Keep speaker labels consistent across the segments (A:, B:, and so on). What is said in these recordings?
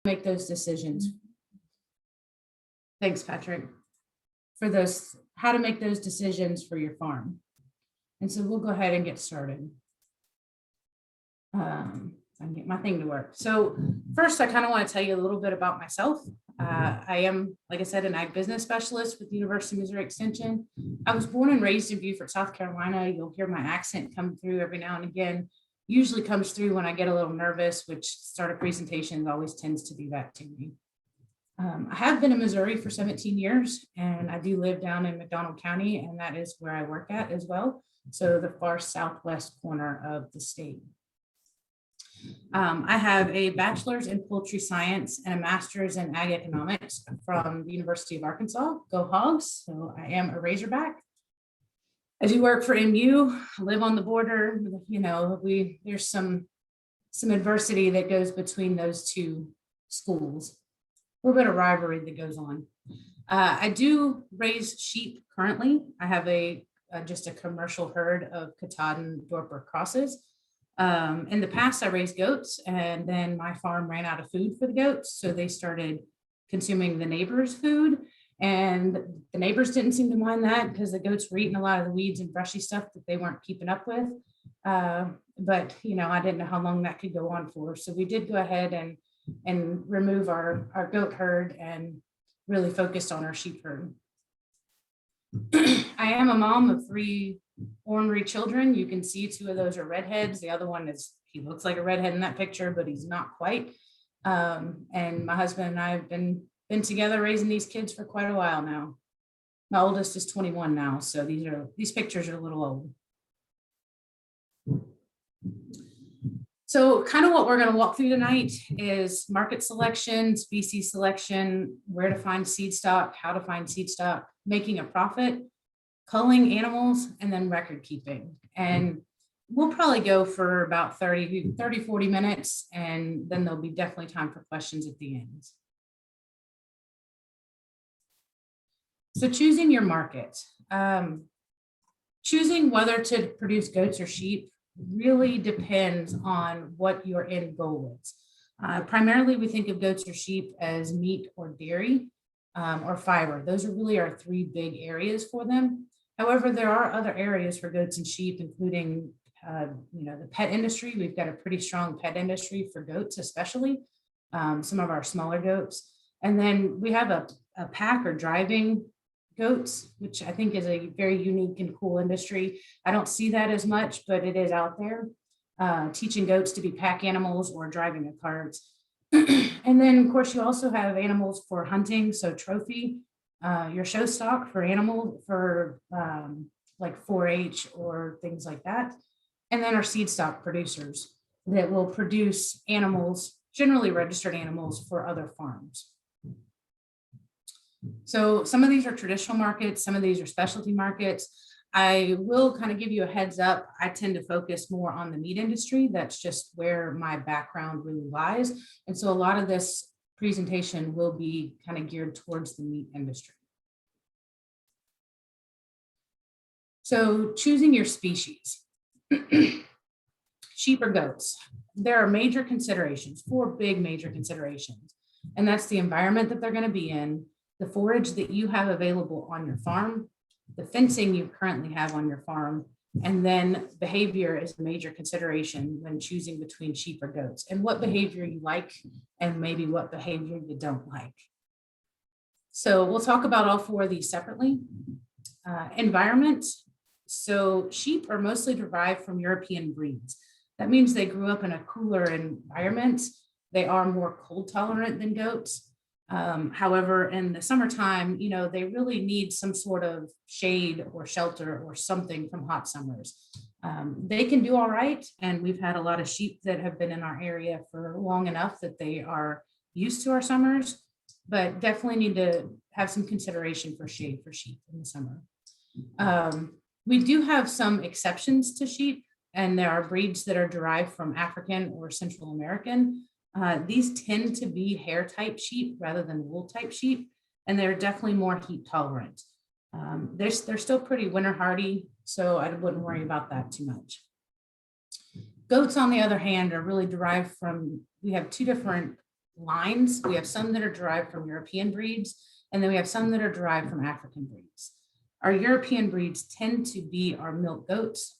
A: make those decisions. Thanks, Patrick, for those, how to make those decisions for your farm. And so we'll go ahead and get started. I can get my thing to work. So first, I kind of want to tell you a little bit about myself. I am, like I said, an ag business specialist with the University of Missouri Extension. I was born and raised in Beaufort, South Carolina. You'll hear my accent come through every now and again. Usually comes through when I get a little nervous, which start of presentations always tends to do that to me. I have been in Missouri for 17 years, and I do live down in McDonald County, and that is where I work at as well. So the far southwest corner of the state. I have a bachelor's in poultry science and a master's in ag economics from the University of Arkansas. Go Hogs. So I am a Razorback. I do work for MU, live on the border. You know, there's some adversity that goes between those two schools. A little bit of rivalry that goes on. I do raise sheep currently. I have just a commercial herd of Katahdin Dorper crosses. In the past, I raised goats, and then my farm ran out of food for the goats. So they started consuming the neighbors' food, and the neighbors didn't seem to mind that because the goats were eating a lot of the weeds and brushy stuff that they weren't keeping up with. But, you know, I didn't know how long that could go on for. So we did go ahead and remove our goat herd and really focused on our sheep herd. I am a mom of 3 ornery children. You can see 2 of those are redheads. The other one he looks like a redhead in that picture, but he's not quite. And my husband and I have been together raising these kids for quite a while now. My oldest is 21 now, so these pictures are a little old. So kind of what we're going to walk through tonight is market selection, species selection, where to find seed stock, how to find seed stock, making a profit, culling animals, and then record keeping. And we'll probably go for about 30, 40 minutes, and then there'll be definitely time for questions at the end. So choosing your market. Choosing whether to produce goats or sheep really depends on what your end goal is. Primarily, we think of goats or sheep as meat or dairy or fiber. Those are really our 3 big areas for them. However, there are other areas for goats and sheep, including the pet industry. We've got a pretty strong pet industry for goats, especially some of our smaller goats. And then we have a pack or driving goats, which I think is a very unique and cool industry. I don't see that as much, but it is out there, teaching goats to be pack animals or driving a cart. And then, of course, you also have animals for hunting, so trophy, your show stock for animal, for like 4-H or things like that. And then our seed stock producers that will produce animals, generally registered animals, for other farms. So some of these are traditional markets, some of these are specialty markets. I will kind of give you a heads up. I tend to focus more on the meat industry. That's just where my background really lies. And so a lot of this presentation will be kind of geared towards the meat industry. So choosing your species. Sheep or goats. There are major considerations, 4 big major considerations. And that's the environment that they're going to be in, the forage that you have available on your farm, the fencing you currently have on your farm, and then behavior is a major consideration when choosing between sheep or goats, and what behavior you like and maybe what behavior you don't like. So we'll talk about all 4 of these separately. Environment. So sheep are mostly derived from European breeds. That means they grew up in a cooler environment. They are more cold tolerant than goats. However, in the summertime, they really need some sort of shade or shelter or something from hot summers. They can do all right. And we've had a lot of sheep that have been in our area for long enough that they are used to our summers, but definitely need to have some consideration for shade for sheep in the summer. We do have some exceptions to sheep, and there are breeds that are derived from African or Central American. These tend to be hair type sheep rather than wool type sheep, and they're definitely more heat tolerant. They're still pretty winter hardy, so I wouldn't worry about that too much. Goats, on the other hand, are really derived from, we have 2 different lines. We have some that are derived from European breeds, and then we have some that are derived from African breeds. Our European breeds tend to be our milk goats.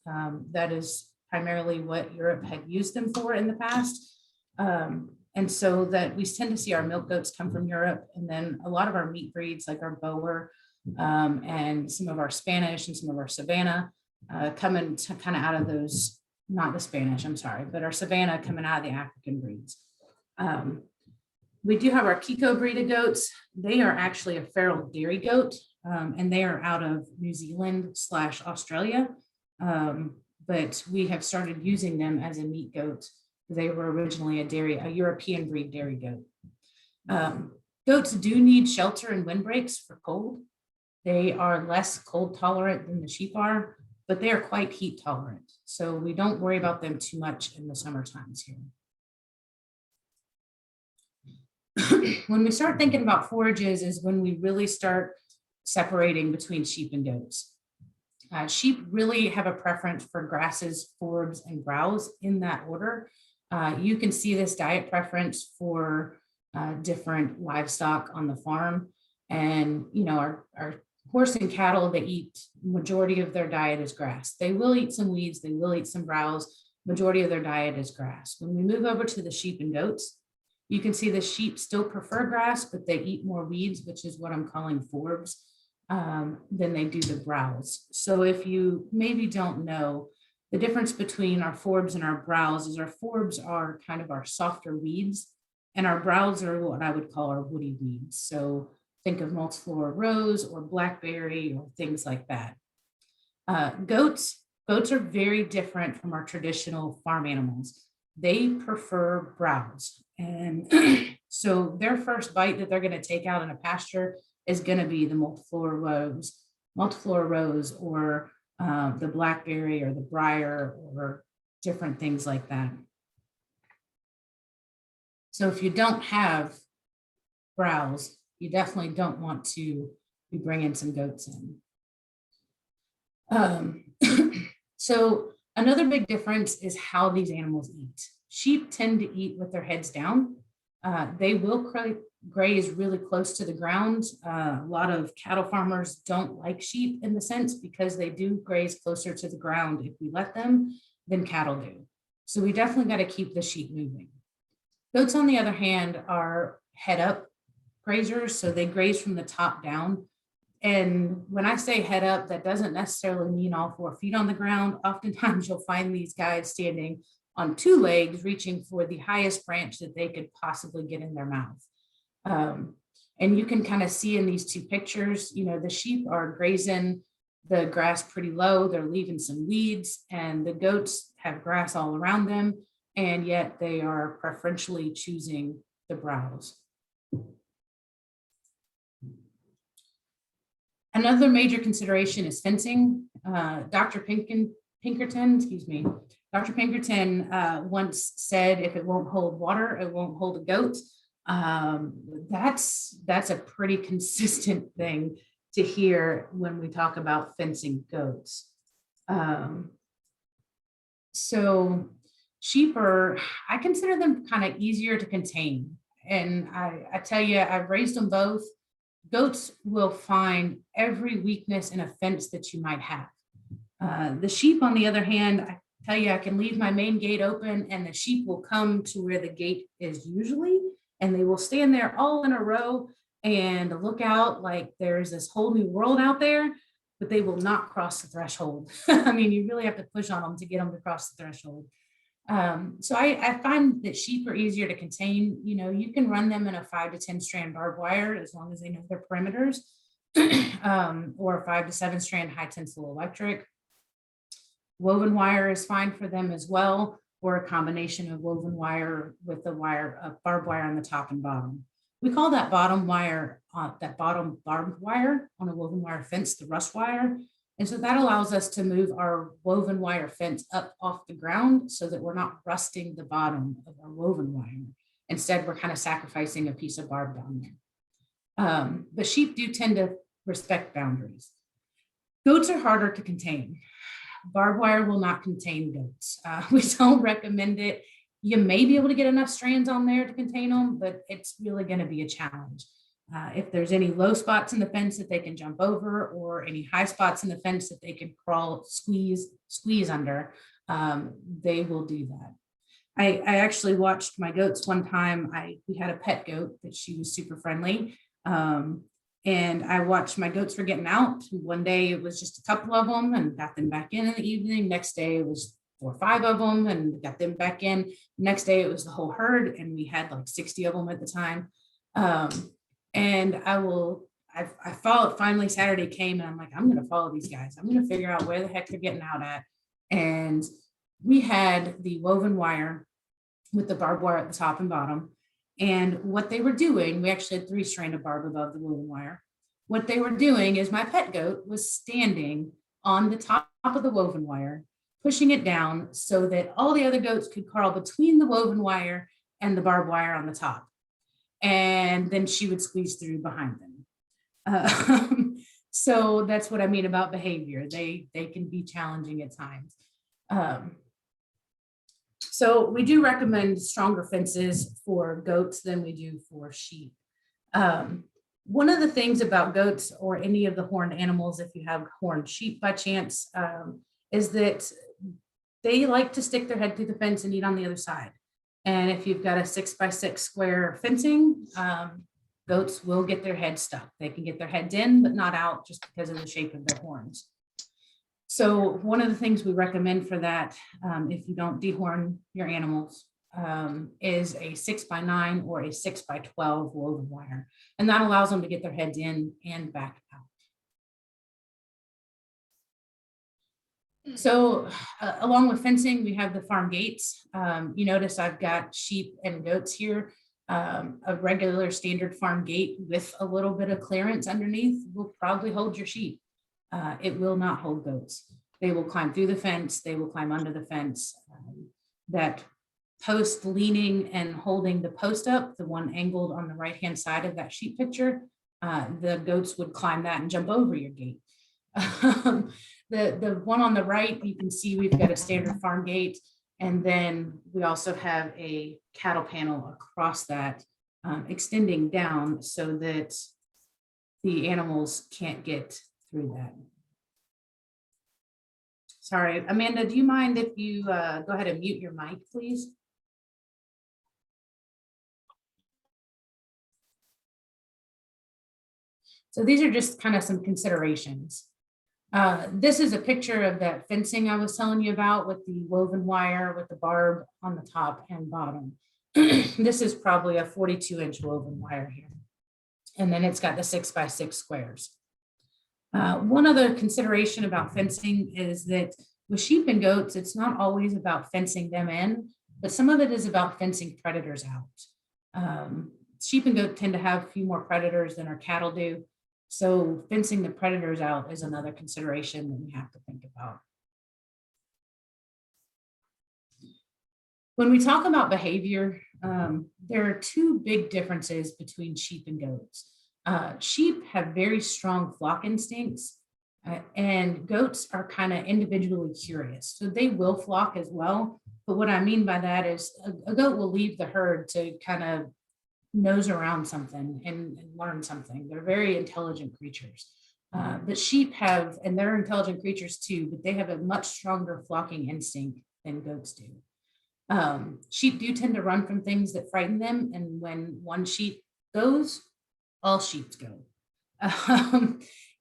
A: That is primarily what Europe had used them for in the past. And so that we tend to see our milk goats come from Europe, and then a lot of our meat breeds like our Boer and some of our Spanish and some of our Savannah coming kind of out of those, not the Spanish, I'm sorry, but our Savannah coming out of the African breeds. We do have our Kiko breed of goats. They are actually a feral dairy goat, and they are out of New Zealand / Australia. But we have started using them as a meat goat. They were originally a European breed dairy goat. Goats do need shelter and windbreaks for cold. They are less cold tolerant than the sheep are, but they are quite heat tolerant. So we don't worry about them too much in the summer times here. When we start thinking about forages is when we really start separating between sheep and goats. Sheep really have a preference for grasses, forbs, and browse in that order. You can see this diet preference for different livestock on the farm. And, you know, our horse and cattle, they eat, majority of their diet is grass. They will eat some weeds, they will eat some browse. Majority of their diet is grass. When we move over to the sheep and goats, you can see the sheep still prefer grass, but they eat more weeds, which is what I'm calling forbs, than they do the browse. So if you maybe don't know, the difference between our forbs and our browse is our forbs are kind of our softer weeds, and our browse are what I would call our woody weeds. So think of multiflora rose or blackberry or things like that. Goats are very different from our traditional farm animals. They prefer browse. And so their first bite that they're going to take out in a pasture is going to be the multiflora rose or the blackberry or the briar or different things like that. So if you don't have browse, you definitely don't want to be bringing some goats in. So another big difference is how these animals eat. Sheep tend to eat with their heads down. They will graze really close to the ground. A lot of cattle farmers don't like sheep in the sense because they do graze closer to the ground if we let them than cattle do. So we definitely got to keep the sheep moving. Goats, on the other hand, are head up grazers, so they graze from the top down. And when I say head up, that doesn't necessarily mean all 4 feet on the ground. Oftentimes you'll find these guys standing on 2 legs, reaching for the highest branch that they could possibly get in their mouth. And you can kind of see in these 2 pictures, you know, the sheep are grazing the grass pretty low. They're leaving some weeds, and the goats have grass all around them, and yet they are preferentially choosing the browse. Another major consideration is fencing. Dr. Pinkerton once said, if it won't hold water, it won't hold a goat. That's a pretty consistent thing to hear when we talk about fencing goats. So sheep I consider them kind of easier to contain. And I tell you, I've raised them both. Goats will find every weakness in a fence that you might have. The sheep, on the other hand, I tell you, I can leave my main gate open and the sheep will come to where the gate is usually, and they will stand there all in a row and look out like there's this whole new world out there, but they will not cross the threshold. I mean, you really have to push on them to get them to cross the threshold. So I find that sheep are easier to contain. You know, you can run them in a 5 to 10 strand barbed wire as long as they know their perimeters, or 5 to 7 strand high tensile electric. Woven wire is fine for them as well, or a combination of woven wire with the barbed wire on the top and bottom. We call that bottom wire, that bottom barbed wire on a woven wire fence, the rust wire. And so that allows us to move our woven wire fence up off the ground so that we're not rusting the bottom of our woven wire. Instead, we're kind of sacrificing a piece of barb down there. But sheep do tend to respect boundaries. Goats are harder to contain. Barbed wire will not contain goats. We don't recommend it. You may be able to get enough strands on there to contain them, but it's really going to be a challenge. If there's any low spots in the fence that they can jump over, or any high spots in the fence that they can crawl, squeeze under, they will do that. I actually watched my goats one time. We had a pet goat that she was super friendly. And I watched my goats were getting out. One day it was just a couple of them and got them back in the evening. Next day it was 4 or 5 of them and got them back in. Next day it was the whole herd, and we had like 60 of them at the time. And I followed, finally Saturday came, and I'm like, I'm going to follow these guys. I'm going to figure out where the heck they're getting out at. And we had the woven wire with the barbed wire at the top and bottom. And what they were doing, we actually had 3 strand of barb above the woven wire. What they were doing is my pet goat was standing on the top of the woven wire, pushing it down so that all the other goats could crawl between the woven wire and the barbed wire on the top. And then she would squeeze through behind them. So that's what I mean about behavior. They can be challenging at times. So we do recommend stronger fences for goats than we do for sheep. One of the things about goats or any of the horned animals, if you have horned sheep by chance, is that they like to stick their head through the fence and eat on the other side. And if you've got a 6x6 square fencing, goats will get their head stuck. They can get their heads in, but not out, just because of the shape of their horns. So one of the things we recommend for that, if you don't dehorn your animals, is a 6x9 or a 6x12 woven wire. And that allows them to get their heads in and back out. So along with fencing, we have the farm gates. You notice I've got sheep and goats here. A regular standard farm gate with a little bit of clearance underneath will probably hold your sheep. It will not hold goats. They will climb through the fence. They will climb under the fence. That post leaning and holding the post up, the one angled on the right-hand side of that sheep picture, the goats would climb that and jump over your gate. The one on the right, you can see we've got a standard farm gate, and then we also have a cattle panel across that, extending down so that the animals can't get through that. Sorry, Amanda, do you mind if you go ahead and mute your mic, please? So these are just kind of some considerations. This is a picture of that fencing I was telling you about with the woven wire with the barb on the top and bottom. This is probably a 42-inch woven wire here. And then it's got the 6x6 squares. One other consideration about fencing is that with sheep and goats, it's not always about fencing them in, but some of it is about fencing predators out. Sheep and goat tend to have a few more predators than our cattle do. So fencing the predators out is another consideration that we have to think about. When we talk about behavior, there are 2 big differences between sheep and goats. Sheep have very strong flock instincts, and goats are kind of individually curious. So they will flock as well. But what I mean by that is a goat will leave the herd to kind of nose around something and learn something. They're very intelligent creatures. But sheep have, and they're intelligent creatures too, but they have a much stronger flocking instinct than goats do. Sheep do tend to run from things that frighten them. And when one sheep goes, all sheep go.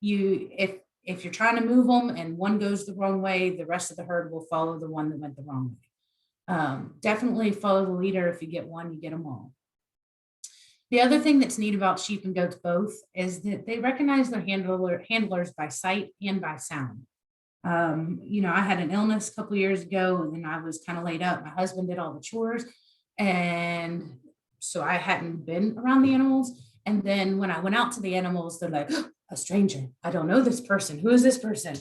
A: If you're trying to move them and one goes the wrong way, the rest of the herd will follow the one that went the wrong way. Definitely follow the leader. If you get one, you get them all. The other thing that's neat about sheep and goats both is that they recognize their handlers by sight and by sound. I had an illness a couple of years ago, and then I was kind of laid up. My husband did all the chores, and so I hadn't been around the animals. And then when I went out to the animals, they're like, oh, a stranger. I don't know this person. Who is this person?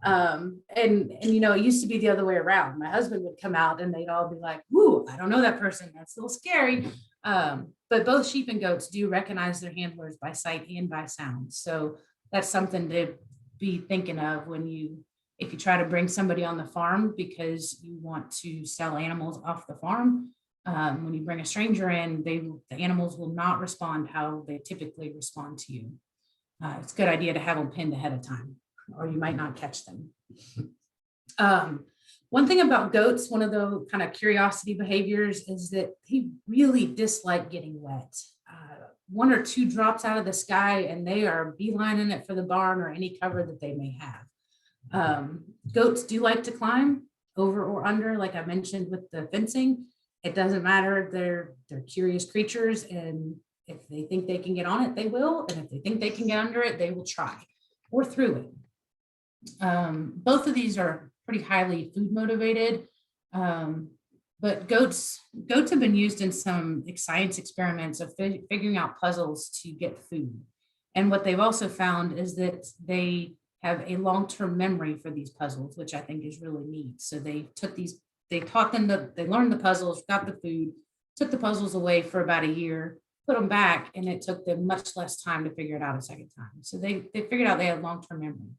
A: And it used to be the other way around. My husband would come out and they'd all be like, whoo, I don't know that person. That's a little scary. But both sheep and goats do recognize their handlers by sight and by sound. So that's something to be thinking of if you try to bring somebody on the farm because you want to sell animals off the farm. When you bring a stranger in, the animals will not respond how they typically respond to you. It's a good idea to have them pinned ahead of time, or you might not catch them. One thing about goats, one of the kind of curiosity behaviors is that they really dislike getting wet. One or two drops out of the sky and they are beelining it for the barn or any cover that they may have. Goats do like to climb over or under, like I mentioned with the fencing. It doesn't matter. They're curious creatures, and if they think they can get on it, they will. And if they think they can get under it, they will try, or through it. Both of these are pretty highly food motivated. But goats have been used in some science experiments of figuring out puzzles to get food. And what they've also found is that they have a long-term memory for these puzzles, which I think is really neat. So they taught them they learned the puzzles, got the food, took the puzzles away for about a year, put them back, and it took them much less time to figure it out a second time. So they figured out they had long-term memory.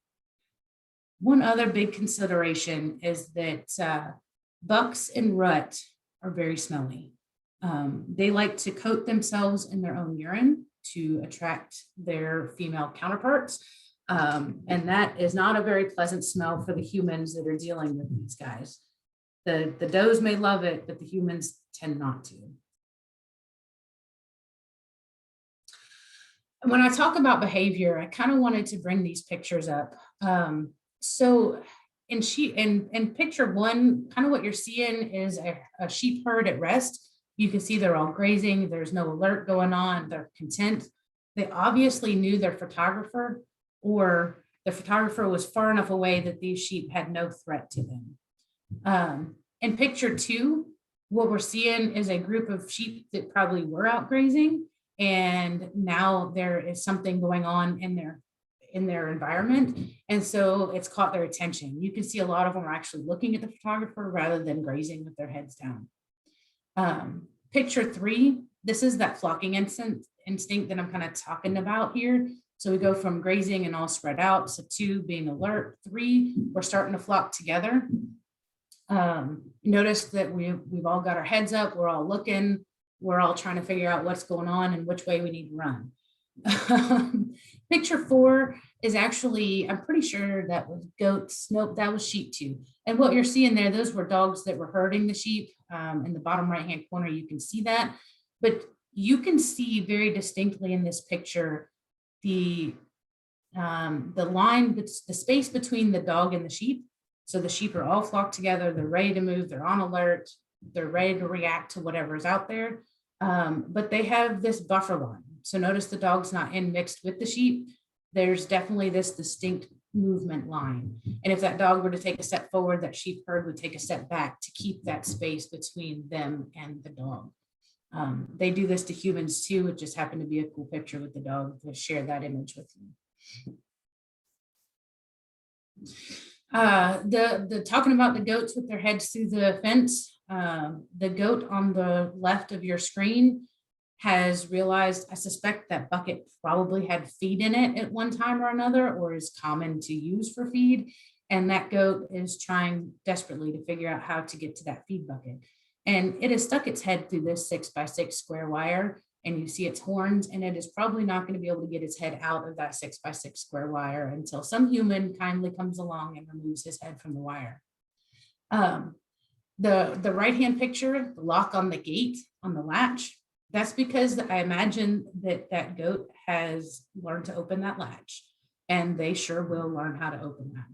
A: One other big consideration is that bucks and rut are very smelly. They like to coat themselves in their own urine to attract their female counterparts. And that is not a very pleasant smell for the humans that are dealing with these guys. The does may love it, but the humans tend not to. When I talk about behavior, I kind of wanted to bring these pictures up. So in picture one, kind of what you're seeing is a sheep herd at rest. You can see they're all grazing. There's no alert going on. They're content. They obviously knew their photographer, or the photographer was far enough away that these sheep had no threat to them. In picture two, what we're seeing is a group of sheep that probably were out grazing, and now there is something going on in their environment. And so it's caught their attention. You can see a lot of them are actually looking at the photographer rather than grazing with their heads down. Picture three, this is that flocking instinct that I'm kind of talking about here. So we go from grazing and all spread out. So two, being alert. Three, we're starting to flock together. Notice that we've all got our heads up. We're all looking. We're all trying to figure out what's going on and which way we need to run. Picture four is actually, I'm pretty sure that was goats. Nope, that was sheep too. And what you're seeing there, those were dogs that were herding the sheep. In the bottom right-hand corner, you can see that. But you can see very distinctly in this picture the line, the space between the dog and the sheep. So the sheep are all flocked together. They're ready to move. They're on alert. They're ready to react to whatever's out there. But they have this buffer line. So notice the dog's not in mixed with the sheep. There's definitely this distinct movement line. And if that dog were to take a step forward, that sheep herd would take a step back to keep that space between them and the dog. They do this to humans too. It just happened to be a cool picture with the dog to share that image with you. The talking about the goats with their heads through the fence, the goat on the left of your screen has realized, I suspect that bucket probably had feed in it at one time or another, or is common to use for feed. And that goat is trying desperately to figure out how to get to that feed bucket. And it has stuck its head through this 6x6 square wire, and you see its horns, and it is probably not going to be able to get its head out of that 6x6 square wire until some human kindly comes along and removes his head from the wire. The right-hand picture, the lock on the gate on the latch, that's because I imagine that goat has learned to open that latch, and they sure will learn how to open that.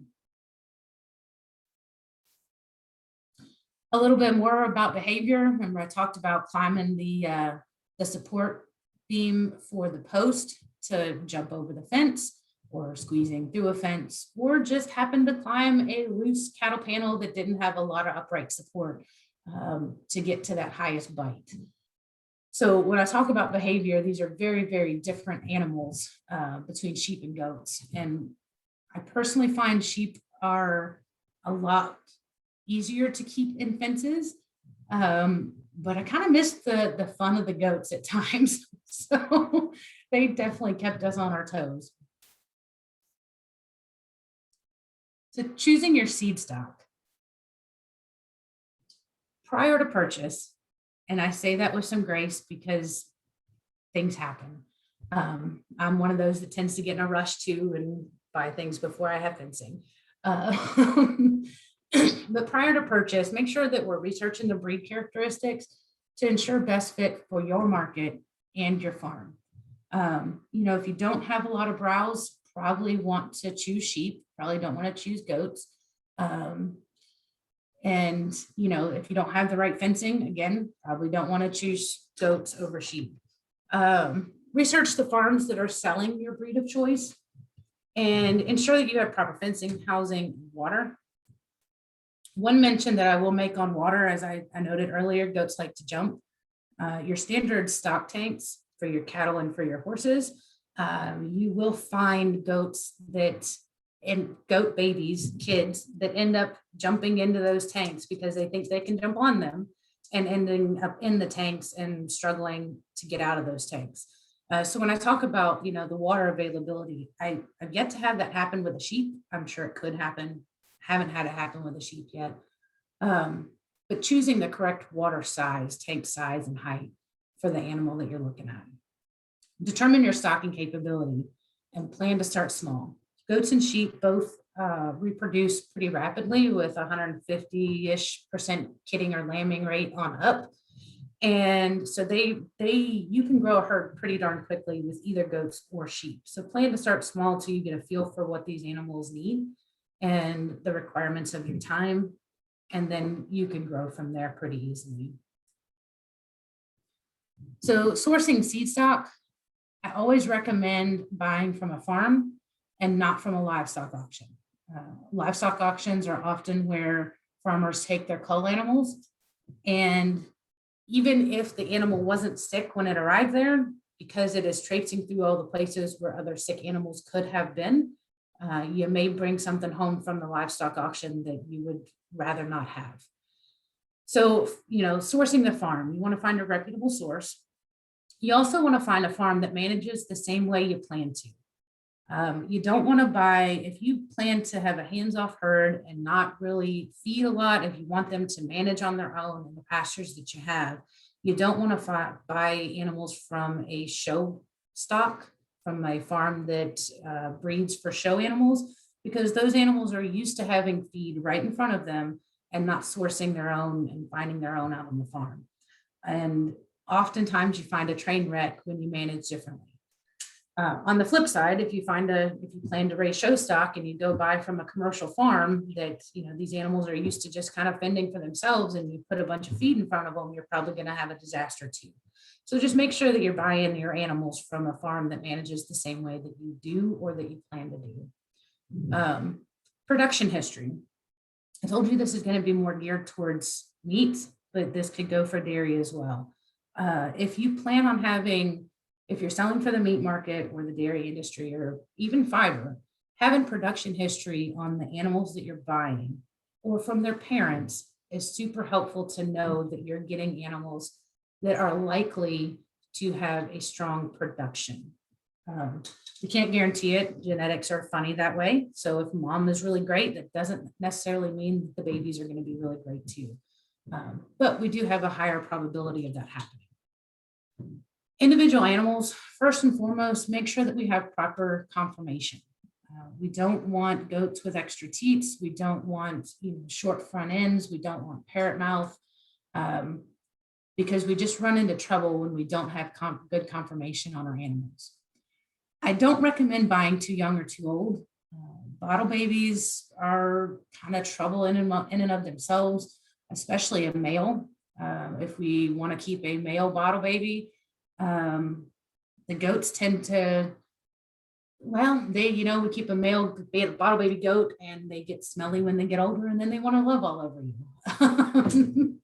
A: A little bit more about behavior. Remember, I talked about climbing the support beam for the post to jump over the fence, or squeezing through a fence, or just happen to climb a loose cattle panel that didn't have a lot of upright support to get to that highest bite. So when I talk about behavior, these are very, very different animals between sheep and goats. And I personally find sheep are a lot easier to keep in fences, but I kind of miss the fun of the goats at times. So they definitely kept us on our toes. So choosing your seed stock. Prior to purchase, And I say that with some grace because things happen. I'm one of those that tends to get in a rush too and buy things before I have fencing. Uh, but prior to purchase, make sure that we're researching the breed characteristics to ensure best fit for your market and your farm. If you don't have a lot of browse, probably want to choose sheep, probably don't want to choose goats. And if you don't have the right fencing, again, probably don't want to choose goats over sheep. Research the farms that are selling your breed of choice and ensure that you have proper fencing, housing, water. One mention that I will make on water, as I noted earlier, goats like to jump. Your standard stock tanks for your cattle and for your horses, you will find goats and goat babies, kids that end up jumping into those tanks because they think they can jump on them and ending up in the tanks and struggling to get out of those tanks. So when I talk about, the water availability, I've yet to have that happen with a sheep. I'm sure it could happen. Haven't had it happen with a sheep yet. But choosing the correct water size, tank size, and height for the animal that you're looking at. Determine your stocking capability and plan to start small. Goats and sheep both reproduce pretty rapidly with 150-ish% kidding or lambing rate on up. And so you can grow a herd pretty darn quickly with either goats or sheep. So plan to start small till you get a feel for what these animals need and the requirements of your time. And then you can grow from there pretty easily. So sourcing seed stock, I always recommend buying from a farm and not from a livestock auction. Livestock auctions are often where farmers take their cull animals, and even if the animal wasn't sick when it arrived there, because it is traipsing through all the places where other sick animals could have been, you may bring something home from the livestock auction that you would rather not have. So, sourcing the farm, you want to find a reputable source. You also want to find a farm that manages the same way you plan to. You don't want to buy, if you plan to have a hands-off herd and not really feed a lot, if you want them to manage on their own in the pastures that you have, you don't want to buy animals from a show stock, from a farm that breeds for show animals, because those animals are used to having feed right in front of them and not sourcing their own and finding their own out on the farm. And oftentimes you find a train wreck when you manage differently. On the flip side, if you plan to raise show stock and you go buy from a commercial farm that, these animals are used to just kind of fending for themselves, and you put a bunch of feed in front of them, you're probably going to have a disaster too. So just make sure that you're buying your animals from a farm that manages the same way that you do or that you plan to do. Production history. I told you this is going to be more geared towards meat, but this could go for dairy as well. If you plan on if you're selling for the meat market or the dairy industry or even fiber, having production history on the animals that you're buying or from their parents is super helpful to know that you're getting animals that are likely to have a strong production. You can't guarantee it. Genetics are funny that way. So if mom is really great, that doesn't necessarily mean that the babies are going to be really great too. But we do have a higher probability of that happening. Individual animals, first and foremost, make sure that we have proper conformation. We don't want goats with extra teats. We don't want short front ends. We don't want parrot mouth, because we just run into trouble when we don't have good conformation on our animals. I don't recommend buying too young or too old. Bottle babies are kind of trouble in and of themselves, especially a male. If we want to keep a male bottle baby, the goats tend to, we keep a male bottle baby goat and they get smelly when they get older, and then they want to love all over you,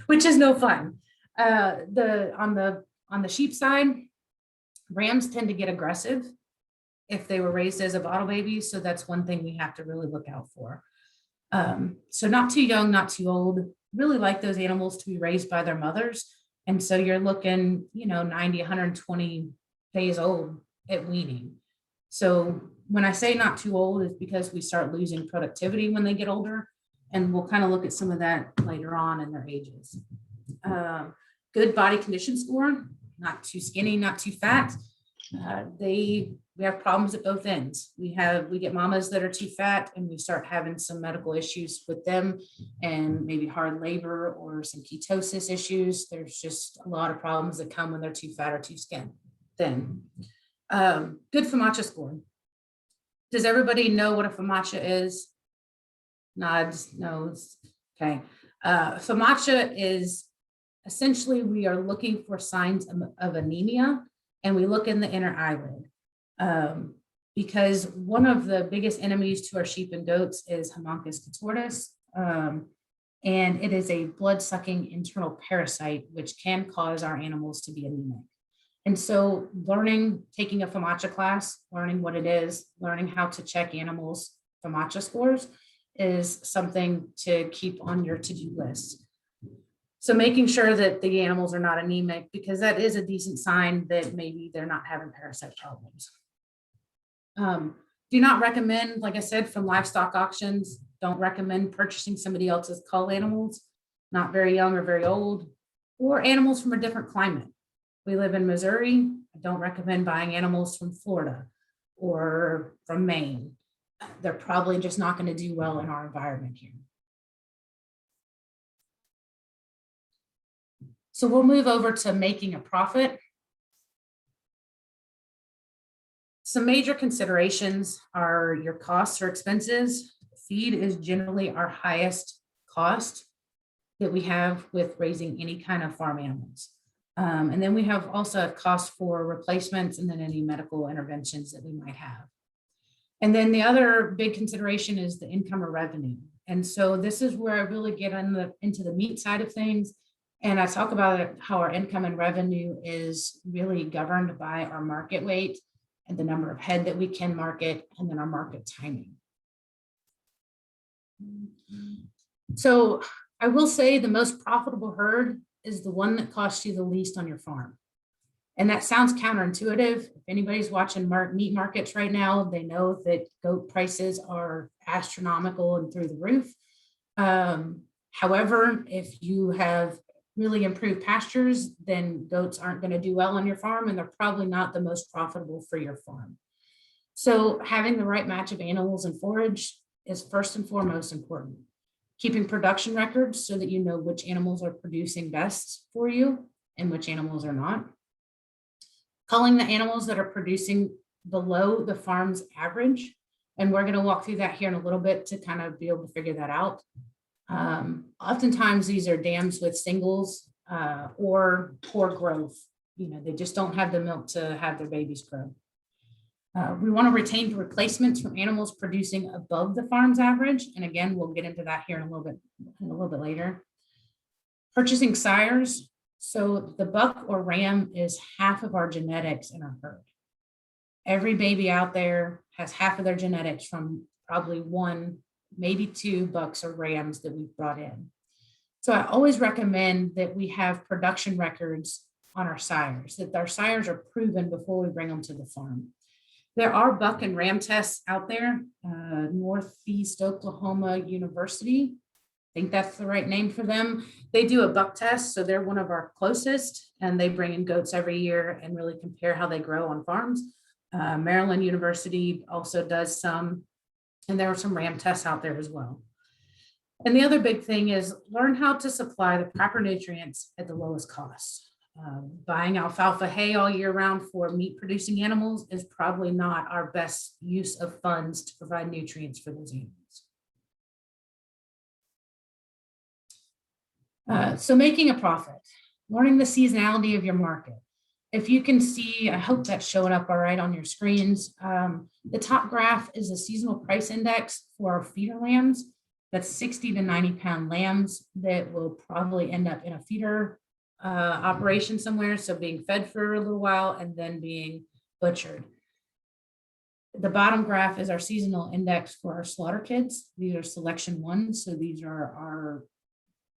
A: which is no fun. On the sheep side, rams tend to get aggressive if they were raised as a bottle baby. So that's one thing we have to really look out for. So not too young, not too old. Really like those animals to be raised by their mothers. And so you're looking, 90, 120 days old at weaning. So when I say not too old, it's because we start losing productivity when they get older. And we'll kind of look at some of that later on in their ages. Good body condition score, not too skinny, not too fat. We have problems at both ends. We get mamas that are too fat, and we start having some medical issues with them, and maybe hard labor or some ketosis issues. There's just a lot of problems that come when they're too fat or too thin. Good FAMACHA score. Does everybody know what a FAMACHA is? Nods, nose. Okay. FAMACHA is essentially, we are looking for signs of anemia, and we look in the inner eyelid. Because one of the biggest enemies to our sheep and goats is Haemonchus contortus, and it is a blood-sucking internal parasite which can cause our animals to be anemic. And so taking a FAMACHA class, learning what it is, learning how to check animals' FAMACHA scores is something to keep on your to-do list. So making sure that the animals are not anemic, because that is a decent sign that maybe they're not having parasite problems. Do not recommend, like I said, from livestock auctions, don't recommend purchasing somebody else's cull animals, not very young or very old, or animals from a different climate. We live in Missouri. I don't recommend buying animals from Florida or from Maine. They're probably just not going to do well in our environment here. So we'll move over to making a profit. Some major considerations are your costs or expenses. Feed is generally our highest cost that we have with raising any kind of farm animals. And then we have also a cost for replacements and then any medical interventions that we might have. And then the other big consideration is the income or revenue. And so this is where I really get into the meat side of things. And I talk about how our income and revenue is really governed by our market weight and the number of head that we can market, and then our market timing. So I will say the most profitable herd is the one that costs you the least on your farm. And that sounds counterintuitive. If anybody's watching meat markets right now, they know that goat prices are astronomical and through the roof. However, if you have really improved pastures, then goats aren't going to do well on your farm, and they're probably not the most profitable for your farm. So having the right match of animals and forage is first and foremost important. Keeping production records so that you know which animals are producing best for you and which animals are not. Culling the animals that are producing below the farm's average. And we're going to walk through that here in a little bit to kind of be able to figure that out. Oftentimes these are dams with singles or poor growth. They just don't have the milk to have their babies grow. We want to retain the replacements from animals producing above the farm's average. And again, we'll get into that here in a little bit later. Purchasing sires. So the buck or ram is half of our genetics in our herd. Every baby out there has half of their genetics from probably one, maybe two bucks or rams that we've brought in. So I always recommend that we have production records on our sires, that our sires are proven before we bring them to the farm. There are buck and ram tests out there. Northeast Oklahoma University, I think that's the right name for them. They do a buck test, so they're one of our closest, and they bring in goats every year and really compare how they grow on farms. Maryland University also does some, and there are some ram tests out there as well. And the other big thing is learn how to supply the proper nutrients at the lowest cost. Buying alfalfa hay all year round for meat producing animals is probably not our best use of funds to provide nutrients for those animals. So making a profit, learning the seasonality of your market. If you can see, I hope that's showing up all right on your screens. The top graph is a seasonal price index for our feeder lambs. That's 60 to 90 pound lambs that will probably end up in a feeder operation somewhere. So being fed for a little while and then being butchered. The bottom graph is our seasonal index for our slaughter kids. These are selection ones. So these are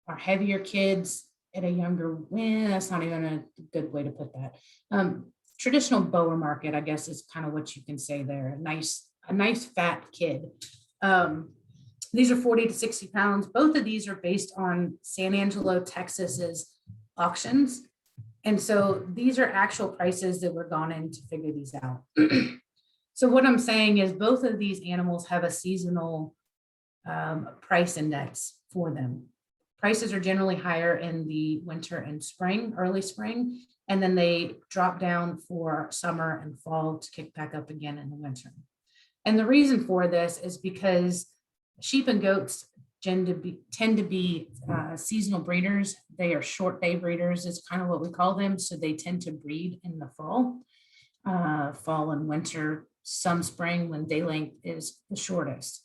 A: our heavier kids at a younger, that's not even a good way to put that. Traditional Boer market, I guess, is kind of what you can say there. A nice fat kid. These are 40 to 60 pounds. Both of these are based on San Angelo, Texas's auctions. And so these are actual prices that were gone in to figure these out. So what I'm saying is both of these animals have a seasonal price index for them. Prices are generally higher in the winter and spring, early spring, and then they drop down for summer and fall to kick back up again in the winter. And the reason for this is because sheep and goats tend to be seasonal breeders. They are short day breeders is kind of what we call them. So they tend to breed in the fall and winter, some spring when day length is the shortest.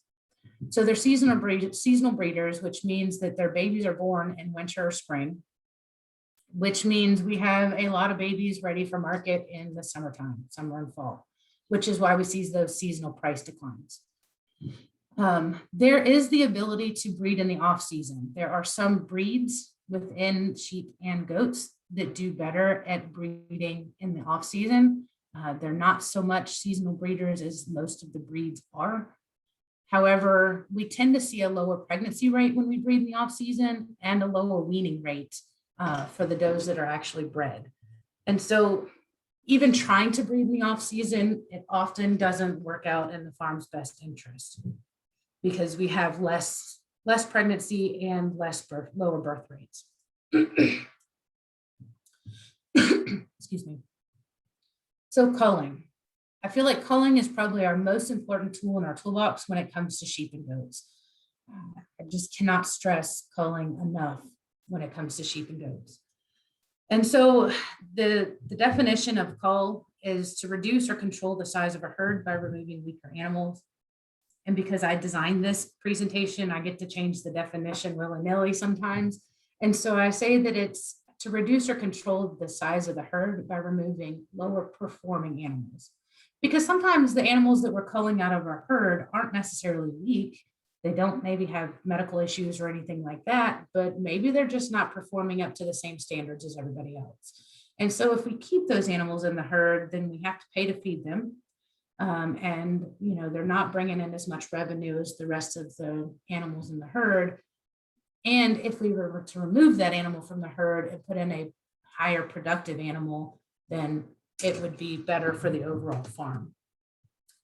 A: So they're seasonal breeders, which means that their babies are born in winter or spring, which means we have a lot of babies ready for market in the summertime, summer and fall, which is why we see those seasonal price declines. There is the ability to breed in the off season. There are some breeds within sheep and goats that do better at breeding in the off season. They're not so much seasonal breeders as most of the breeds are. However, we tend to see a lower pregnancy rate when we breed in the off season and a lower weaning rate for the does that are actually bred. And so even trying to breed in the off season, it often doesn't work out in the farm's best interest because we have less pregnancy and lower birth rates. Excuse me. So culling. I feel like culling is probably our most important tool in our toolbox when it comes to sheep and goats. I just cannot stress culling enough when it comes to sheep and goats. And so the definition of cull is to reduce or control the size of a herd by removing weaker animals. And because I designed this presentation, I get to change the definition willy-nilly sometimes. And so I say that it's to reduce or control the size of the herd by removing lower performing animals. Because sometimes the animals that we're culling out of our herd aren't necessarily weak. They don't maybe have medical issues or anything like that, but maybe they're just not performing up to the same standards as everybody else. And so if we keep those animals in the herd, then we have to pay to feed them. And they're not bringing in as much revenue as the rest of the animals in the herd. And if we were to remove that animal from the herd and put in a higher productive animal, then it would be better for the overall farm.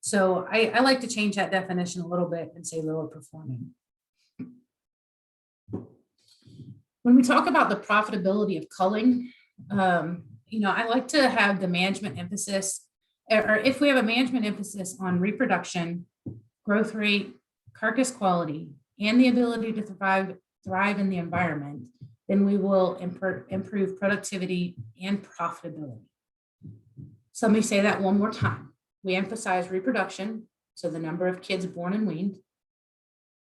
A: So I like to change that definition a little bit and say lower performing. When we talk about the profitability of culling, I like to have the management emphasis, or if we have a management emphasis on reproduction, growth rate, carcass quality, and the ability to thrive in the environment, then we will improve productivity and profitability. So let me say that one more time. We emphasize reproduction, so the number of kids born and weaned.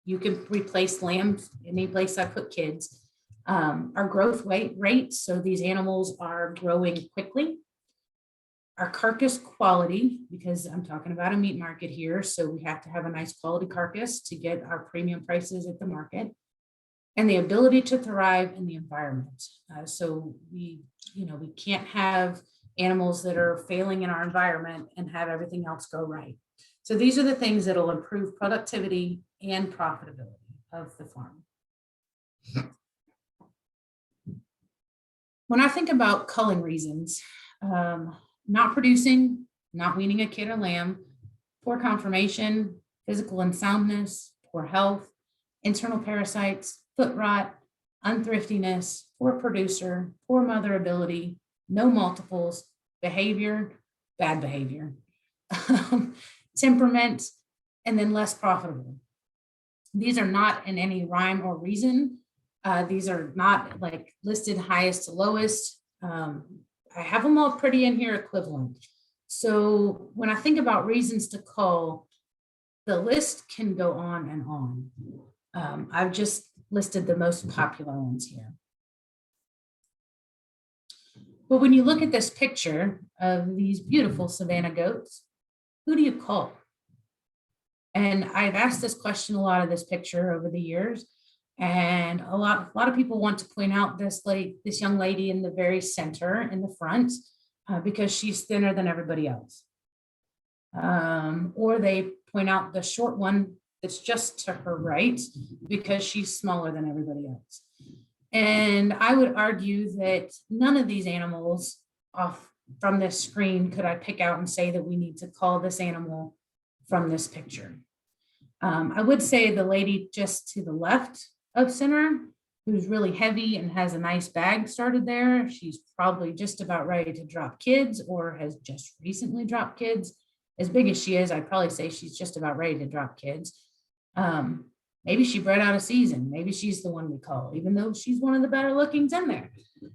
A: You can replace lambs any place I put kids. Our growth rate, so these animals are growing quickly. Our carcass quality, because I'm talking about a meat market here, so we have to have a nice quality carcass to get our premium prices at the market. And the ability to thrive in the environment. So we can't have animals that are failing in our environment and have everything else go right. So these are the things that will improve productivity and profitability of the farm. When I think about culling reasons, not producing, not weaning a kid or lamb, poor conformation, physical unsoundness, poor health, internal parasites, foot rot, unthriftiness, poor producer, poor motherability, no multiples, behavior, bad behavior, temperament, and then less profitable. These are not in any rhyme or reason. These are not like listed highest to lowest. I have them all pretty in here equivalent. So when I think about reasons to cull, the list can go on and on. I've just listed the most popular ones here. But when you look at this picture of these beautiful Savannah goats, who do you cull? And I've asked this question a lot of this picture over the years. And a lot of people want to point out this young lady in the very center in the front because she's thinner than everybody else. Or they point out the short one that's just to her right because she's smaller than everybody else. And I would argue that none of these animals off from this screen could I pick out and say that we need to call this animal from this picture. I would say the lady just to the left of center, who's really heavy and has a nice bag started there, she's probably just about ready to drop kids or has just recently dropped kids. As big as she is, I'd probably say she's just about ready to drop kids. Maybe she bred out of season. Maybe she's the one we call, even though she's one of the better lookings in there.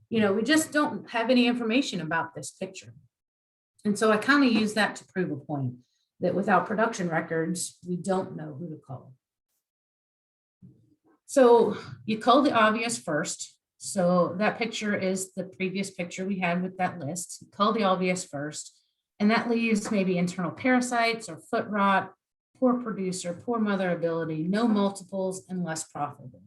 A: You know, we just don't have any information about this picture. And so I kind of use that to prove a point that without production records, we don't know who to call. So you call the obvious first. So that picture is the previous picture we had with that list. You call the obvious first, and that leaves maybe internal parasites or foot rot, poor producer, poor mother ability, no multiples, and less profitable.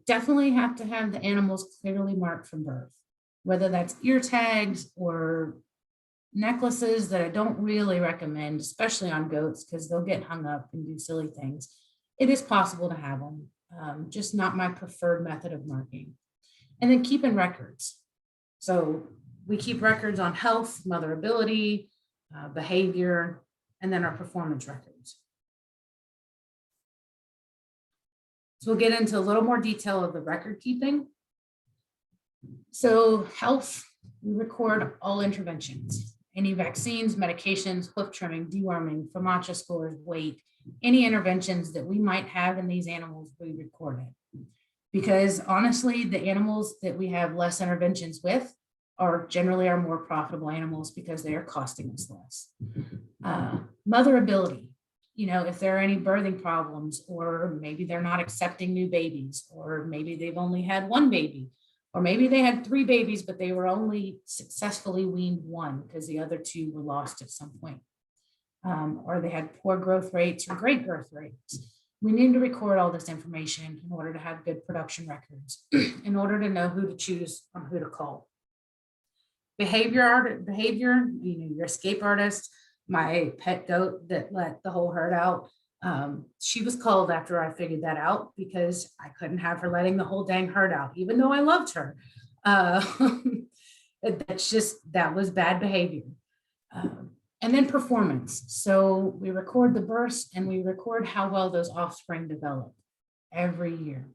A: Definitely have to have the animals clearly marked from birth, whether that's ear tags or necklaces that I don't really recommend, especially on goats, because they'll get hung up and do silly things. It is possible to have them, just not my preferred method of marking. And then keeping records. So we keep records on health, mother ability, behavior, and then our performance records. So we'll get into a little more detail of the record keeping. So health, we record all interventions, any vaccines, medications, hoof trimming, deworming, FAMACHA scores, weight, any interventions that we might have in these animals, we record it. Because honestly, the animals that we have less interventions with are generally our more profitable animals because they are costing us less. Mother ability, you know, if there are any birthing problems, or maybe they're not accepting new babies, or maybe they've only had one baby, or maybe they had 3 babies, but they were only successfully weaned 1 because the other 2 were lost at some point. Or they had poor growth rates or great growth rates. We need to record all this information in order to have good production records, in order to know who to choose or who to call. Behavior, you know, your escape artist, my pet goat that let the whole herd out. She was called after I figured that out because I couldn't have her letting the whole dang herd out, even though I loved her. That was bad behavior. And then performance. So we record the births and we record how well those offspring develop every year.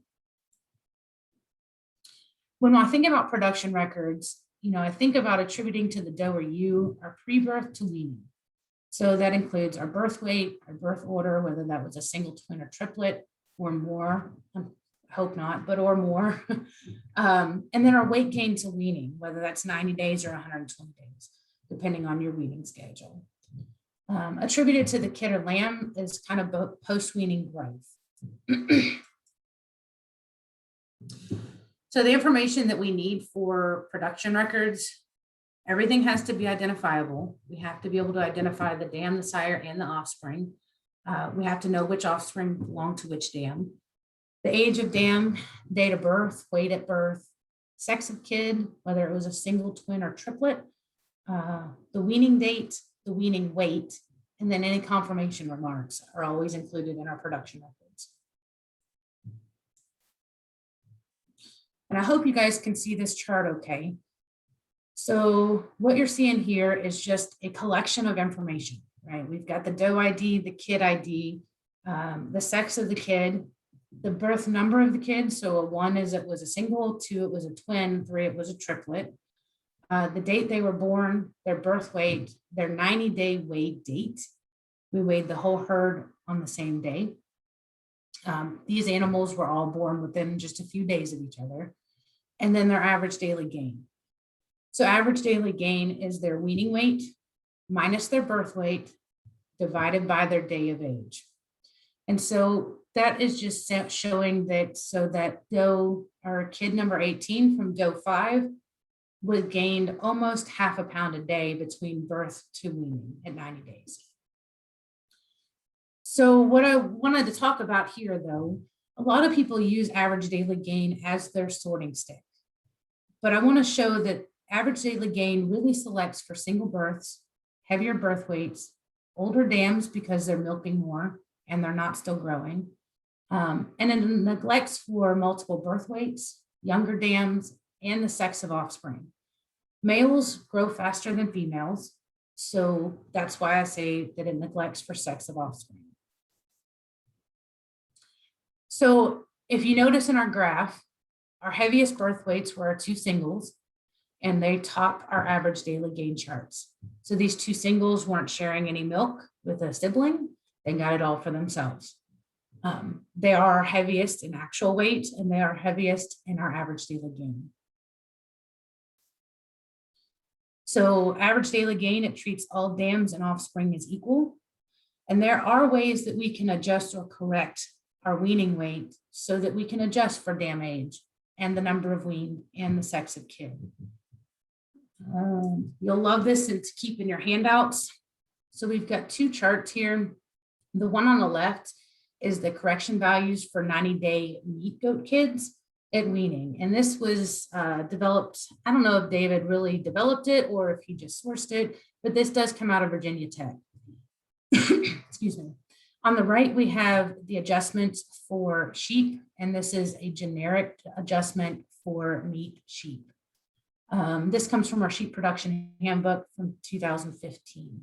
A: When I think about production records, you know, I think about attributing to the doe or ewe our pre-birth to weaning. So that includes our birth weight, our birth order, whether that was a single, twin, or triplet, or more. I hope not, but or more. And then our weight gain to weaning, whether that's 90 days or 120 days, depending on your weaning schedule. Attributed to the kid or lamb is kind of post-weaning growth. So the information that we need for production records, everything has to be identifiable. We have to be able to identify the dam, the sire, and the offspring. We have to know which offspring belong to which dam. The age of dam, date of birth, weight at birth, sex of kid, whether it was a single, twin, or triplet, the weaning date, the weaning weight, and then any confirmation remarks are always included in our production records. And I hope you guys can see this chart okay. So what you're seeing here is just a collection of information, right? We've got the doe ID, the kid ID, the sex of the kid, the birth number of the kid. So a 1 is it was a single, 2 it was a twin, 3 it was a triplet. The date they were born, their birth weight, their 90-day weigh date. We weighed the whole herd on the same day. These animals were all born within just a few days of each other. And then their average daily gain. So average daily gain is their weaning weight minus their birth weight divided by their day of age. And so that is just showing that, so that doe or kid number 18 from doe 5 would gained almost half a pound a day between birth to weaning at 90 days. So what I wanted to talk about here though, a lot of people use average daily gain as their sorting stick, but I want to show that average daily gain really selects for single births, heavier birth weights, older dams because they're milking more and they're not still growing, And then neglects for multiple birth weights, younger dams, and the sex of offspring. Males grow faster than females, so that's why I say that it neglects for sex of offspring. So if you notice in our graph, our heaviest birth weights were our two singles, and they top our average daily gain charts. So these two singles weren't sharing any milk with a sibling, they got it all for themselves. They are heaviest in actual weight, and they are heaviest in our average daily gain. So average daily gain, it treats all dams and offspring as equal. And there are ways that we can adjust or correct our weaning weight so that we can adjust for dam age and the number of weaned and the sex of kid. You'll love this and to keep in your handouts. So we've got two charts here. The one on the left is the correction values for 90-day meat goat kids at weaning. And this was developed, I don't know if David really developed it or if he just sourced it, but this does come out of Virginia Tech. Excuse me. On the right, we have the adjustments for sheep, and this is a generic adjustment for meat sheep. This comes from our sheep production handbook from 2015.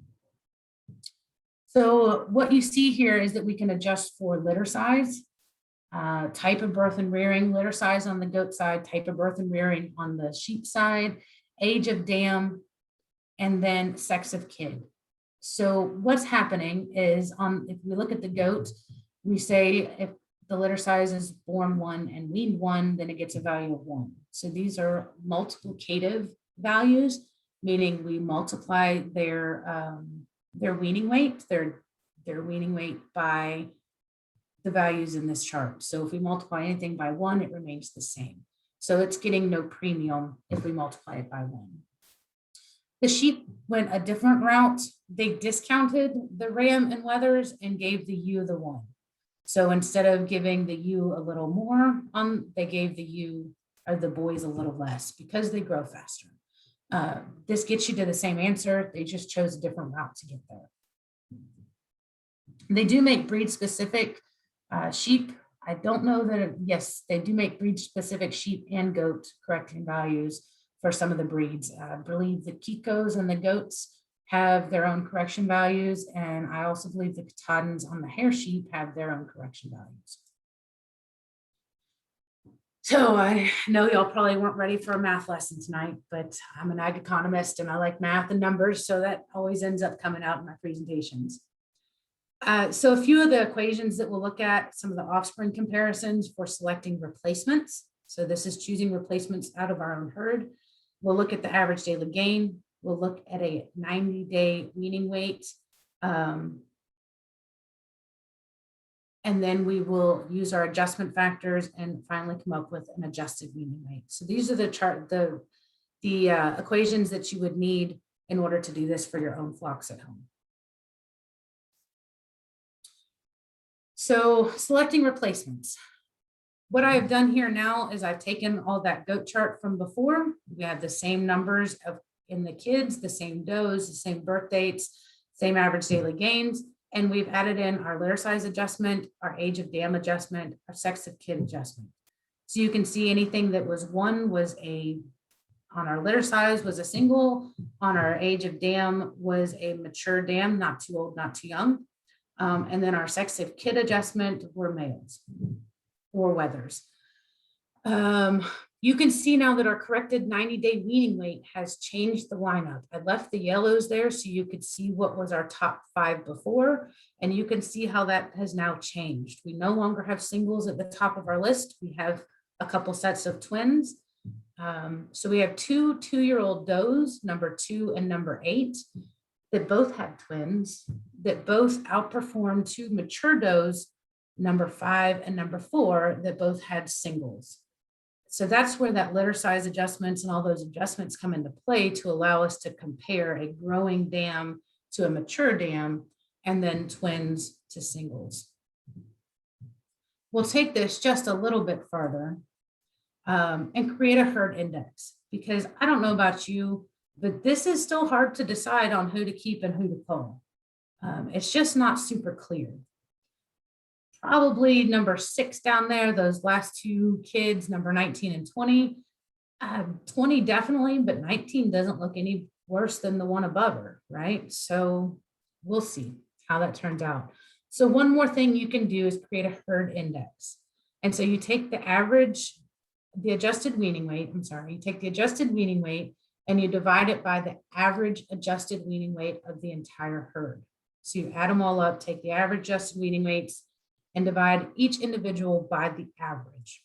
A: So what you see here is that we can adjust for litter size, type of birth and rearing, litter size on the goat side, type of birth and rearing on the sheep side, age of dam, and then sex of kid. So what's happening is if we look at the goat, we say if the litter size is born 1 and weaned 1, then it gets a value of 1. So these are multiplicative values, meaning we multiply their weaning weight, their weaning weight by the values in this chart. So if we multiply anything by 1, it remains the same. So it's getting no premium if we multiply it by 1. The sheep went a different route. They discounted the ram and wethers and gave the ewe the 1. So instead of giving the ewe a little more, they gave the ewe or the boys a little less because they grow faster. This gets you to the same answer. They just chose a different route to get there. They do make breed specific sheep. I don't know that, yes, they do make breed specific sheep and goat correcting values for some of the breeds. I believe the Kikos and the goats have their own correction values. And I also believe the Katahdins on the hair sheep have their own correction values. So I know y'all probably weren't ready for a math lesson tonight, but I'm an ag economist and I like math and numbers. So that always ends up coming out in my presentations. So a few of the equations that we'll look at, some of the offspring comparisons for selecting replacements. So this is choosing replacements out of our own herd. We'll look at the average daily gain. We'll look at a 90-day weaning weight. And then we will use our adjustment factors and finally come up with an adjusted weaning weight. So these are the equations that you would need in order to do this for your own flocks at home. So selecting replacements. What I have done here now is I've taken all that goat chart from before. We have the same numbers in the kids, the same does, the same birth dates, same average daily gains, and we've added in our litter size adjustment, our age of dam adjustment, our sex of kid adjustment. So you can see anything that was 1 was on our litter size was a single, on our age of dam was a mature dam, not too old, not too young. And then our sex of kid adjustment were males or wethers. You can see now that our corrected 90-day weaning weight has changed the lineup. I left the yellows there so you could see what was our top 5 before, and you can see how that has now changed. We no longer have singles at the top of our list. We have a couple sets of twins. So we have 2 2-year-old does, number 2 and number 8, that both had twins, that both outperformed 2 mature does, number 5 and number 4, that both had singles. So that's where that litter size adjustments and all those adjustments come into play to allow us to compare a growing dam to a mature dam and then twins to singles. We'll take this just a little bit further and create a herd index, because I don't know about you, but this is still hard to decide on who to keep and who to cull. It's just not super clear. probably number 6 down there, those last two kids, number 19 and 20. 20 definitely, but 19 doesn't look any worse than the one above her, right? So we'll see how that turns out. So one more thing you can do is create a herd index. And so you take the average, the adjusted weaning weight, you take the adjusted weaning weight and you divide it by the average adjusted weaning weight of the entire herd. So you add them all up, take the average adjusted weaning weights and divide each individual by the average.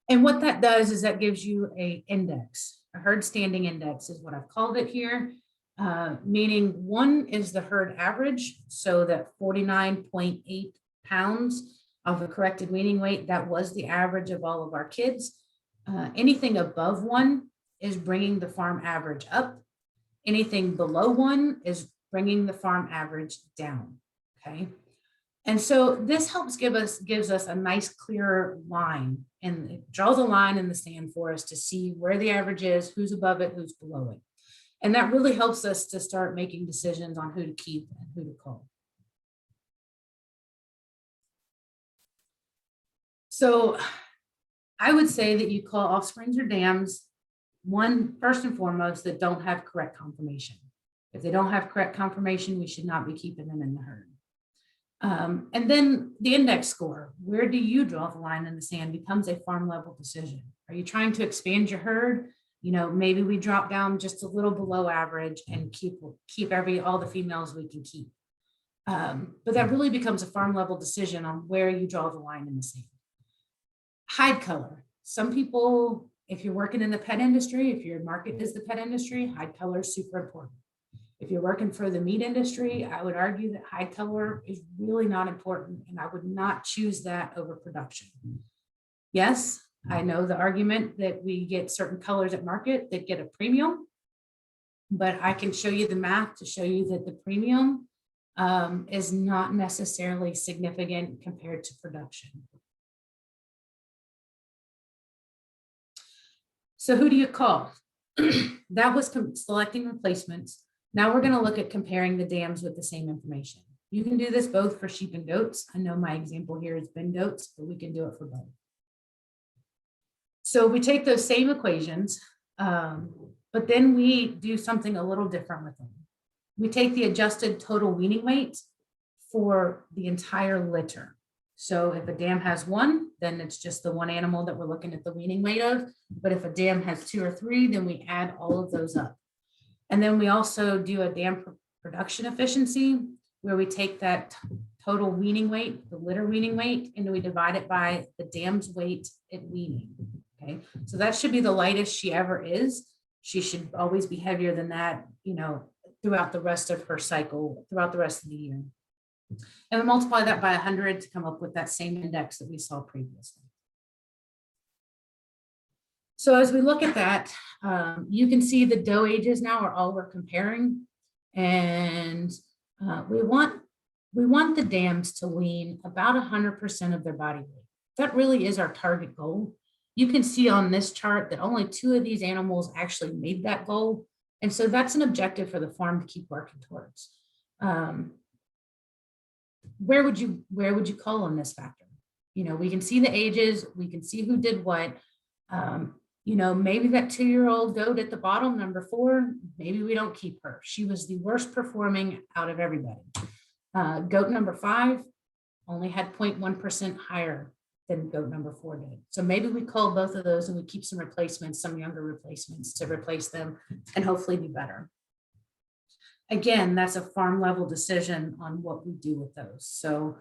A: And what that does is that gives you an index. A herd standing index is what I've called it here, meaning 1 is the herd average. So that 49.8 pounds of a corrected weaning weight, that was the average of all of our kids. Anything above 1 is bringing the farm average up. Anything below 1 is bringing the farm average down, okay? And so this helps gives us a nice clear line, and it draws a line in the sand for us to see where the average is, who's above it, who's below it. And that really helps us to start making decisions on who to keep and who to cull. So I would say that you cull offsprings or dams, first and foremost, that don't have correct conformation. If they don't have correct conformation, we should not be keeping them in the herd. And then the index score, where do you draw the line in the sand, becomes a farm level decision. Are you trying to expand your herd? You know, maybe we drop down just a little below average and keep all the females we can keep. But that really becomes a farm level decision on where you draw the line in the sand. Hide color. Some people, if you're working in the pet industry, if your market is the pet industry, hide color is super important. If you're working for the meat industry, I would argue that hide color is really not important, and I would not choose that over production. Yes, I know the argument that we get certain colors at market that get a premium, but I can show you the math to show you that the premium is not necessarily significant compared to production. So who do you call? That was selecting replacements. Now we're going to look at comparing the dams with the same information. You can do this both for sheep and goats. I know my example here has been goats, but we can do it for both. So we take those same equations, but then we do something a little different with them. We take the adjusted total weaning weight for the entire litter. So if a dam has 1, then it's just the one animal that we're looking at the weaning weight of. But if a dam has 2 or 3, then we add all of those up. And then we also do a dam production efficiency, where we take that total weaning weight, the litter weaning weight, and we divide it by the dam's weight at weaning. Okay, so that should be the lightest she ever is. She should always be heavier than that, you know, throughout the rest of her cycle, throughout the rest of the year. And we multiply that by 100 to come up with that same index that we saw previously. So as we look at that, you can see the doe ages now are all we're comparing. And we want the dams to wean about 100% of their body weight. That really is our target goal. You can see on this chart that only 2 of these animals actually made that goal. And so that's an objective for the farm to keep working towards. Where would you call on this factor? You know, we can see the ages, we can see who did what. You know, maybe that 2-year-old goat at the bottom, number 4, maybe we don't keep her. She was the worst performing out of everybody. Goat number 5 only had 0.1% higher than goat number 4 did. So maybe we call both of those and we keep some replacements, some younger replacements to replace them and hopefully be better. Again, that's a farm level decision on what we do with those. So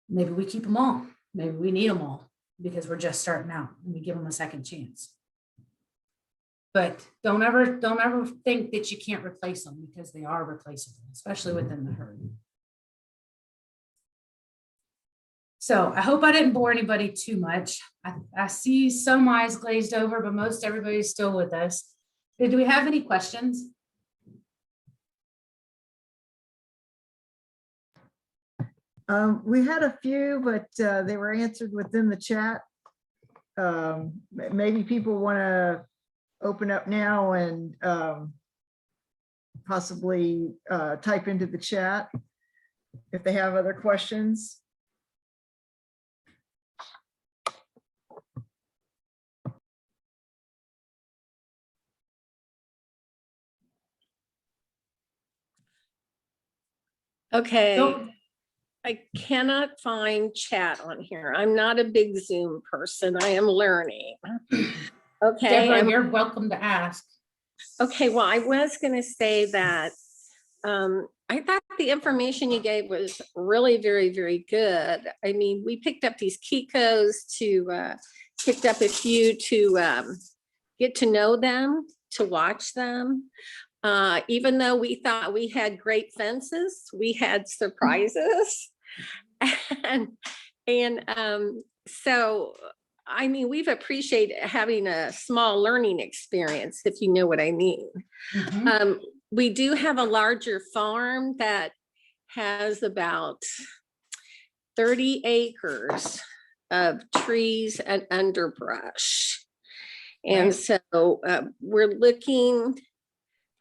A: maybe we keep them all. Maybe we need them all, because we're just starting out and we give them a second chance. But don't ever think that you can't replace them, because they are replaceable, especially within the herd. So I hope I didn't bore anybody too much. I see some eyes glazed over, but most everybody's still with us. Do we have any questions?
B: We had a few, but they were answered within the chat. Maybe people want to open up now and possibly type into the chat. if they have other questions.
C: Okay,
A: So,
C: I cannot find chat on here. I'm not a big Zoom person. I am learning. Okay,
A: Deborah, you're welcome to ask.
C: okay. Well, I was going to say that I thought the information you gave was really very, very good. I mean, we picked up these Kikos picked up a few to get to know them, to watch them. Even though we thought we had great fences, we had surprises. and so, I mean, we've appreciated having a small learning experience, if you know what I mean.
A: Mhm.
C: We do have a larger farm that has about 30 acres of trees and underbrush. And
A: Right.
C: so we're looking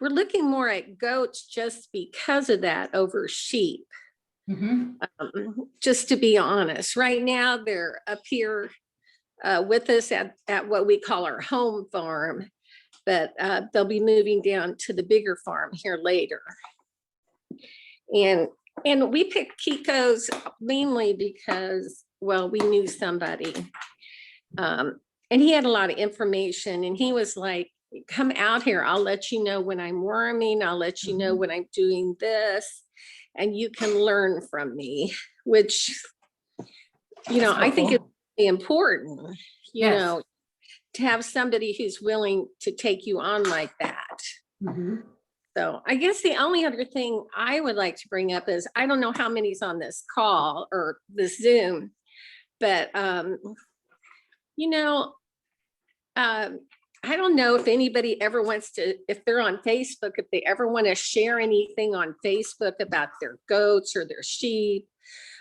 C: more at goats just because of that over sheep.
A: Mhm.
C: Just to be honest, right now they're up here with us at what we call our home farm, but they'll be moving down to the bigger farm here later. And we picked Kiko's mainly because, well, we knew somebody. And he had a lot of information, and he was like, come out here, I'll let you know when I'm worming, I'll let you know when I'm doing this, and you can learn from me, which, you know,
A: That's
C: I think it's
A: helpful.
C: really important, you
A: Yes.
C: know, to have somebody who's willing to take you on like that.
A: Mhm.
C: So I guess the only other thing I would like to bring up is, I don't know how many's on this call or this Zoom, but, you know, I don't know if anybody ever wants to, if they're on Facebook, if they ever want to share anything on Facebook about their goats or their sheep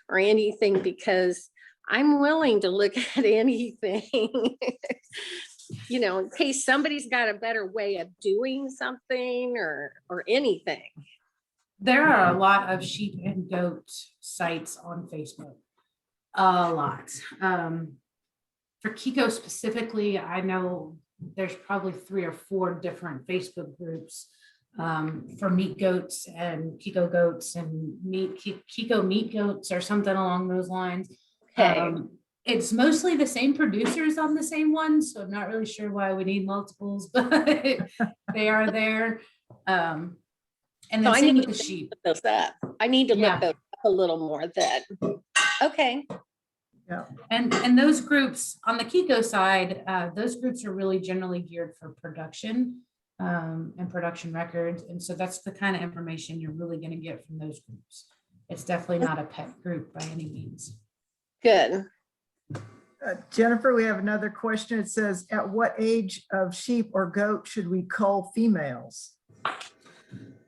C: or anything, because I'm willing to look at anything, you know, in case somebody's got a better way of doing something or anything.
A: There are a lot of sheep and goat sites on Facebook. A lot. For Kiko specifically, I know there's probably 3 or 4 different Facebook groups for meat goats and Kiko goats and Kiko meat goats or something along those lines.
C: Okay.
A: It's mostly the same producers on the same one, so I'm not really sure why we need multiples, but they are there. And
C: So
A: then
C: I
A: same
C: need
A: with the
C: to
A: sheep.
C: look those up. I need to look
A: Yeah.
C: those up a little more then. Okay.
B: Yeah.
A: And those groups on the Kiko side, those groups are really generally geared for production and production records. And so that's the kind of information you're really going to get from those groups. It's definitely not a pet group by any means.
C: Good.
B: Jennifer, we have another question. It says, at what age of sheep or goat should we cull females?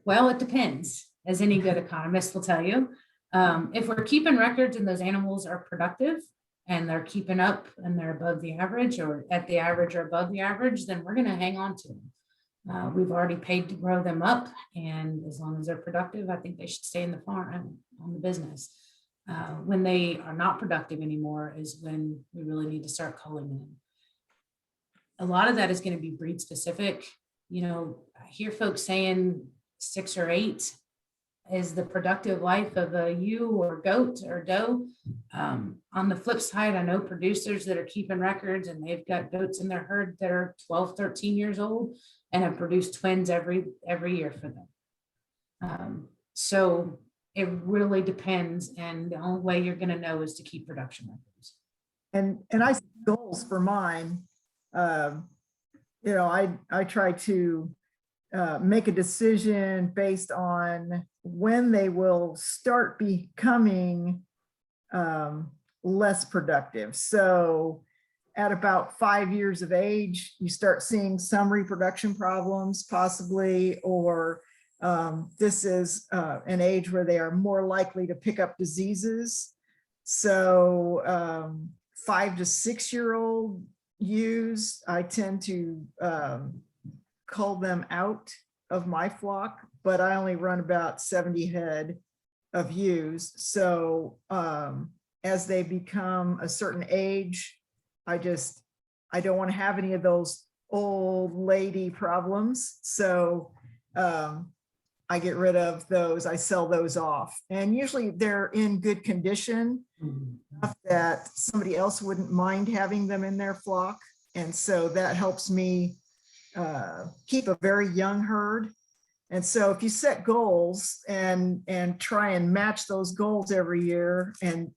A: Well, it depends, as any good economist will tell you. If we're keeping records and those animals are productive and they're keeping up and they're above the average or at the average or above the average, then we're going to hang on to them. We've already paid to grow them up, and as long as they're productive, I think they should stay in the farm, on the business. When they are not productive anymore is when we really need to start culling them. A lot of that is going to be breed specific. You know, I hear folks saying 6 or 8 is the productive life of a ewe or goat or doe. On the flip side, I know producers that are keeping records and they've got goats in their herd that are 12, 13 years old and have produced twins every year for them. So it really depends. And the only way you're going to know is to keep production records.
B: And I set goals for mine. You know, I try to make a decision based on when they will start becoming less productive. So at about 5 years of age, you start seeing some reproduction problems possibly, or this is an age where they are more likely to pick up diseases. So 5 to 6 year old ewes, I tend to cull them out of my flock, but I only run about 70 head of ewes. So as they become a certain age, I don't want to have any of those old lady problems. So I get rid of those. I sell those off. And usually they're in good condition enough that somebody else wouldn't mind having them in their flock. And so that helps me keep a very young herd. And so if you set goals and try and match those goals every year, and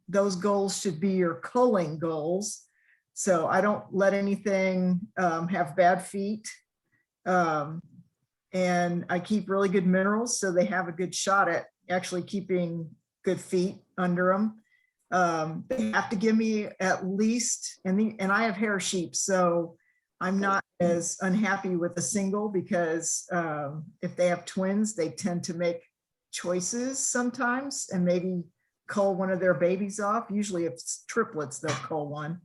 B: those goals should be your culling goals. So I don't let anything have bad feet. And I keep really good minerals so they have a good shot at actually keeping good feet under them. They have to give me at least, and I have hair sheep, so I'm not as unhappy with a single, because if they have twins, they tend to make choices sometimes and maybe cull one of their babies off. Usually if it's triplets, they'll cull one.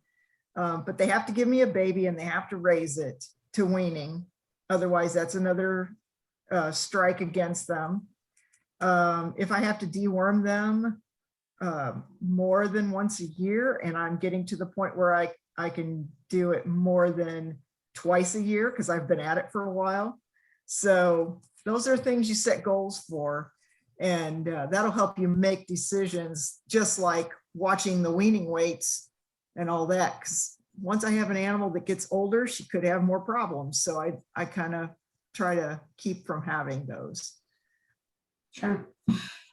B: But they have to give me a baby and they have to raise it to weaning. Otherwise, that's another strike against them. If I have to deworm them more than once a year, and I'm getting to the point where I can do it more than twice a year because I've been at it for a while. So those are things you set goals for, and that'll help you make decisions, just like watching the weaning weights and all that. Because once I have an animal that gets older, she could have more problems. So I kind of try to keep from having those.
A: Sure.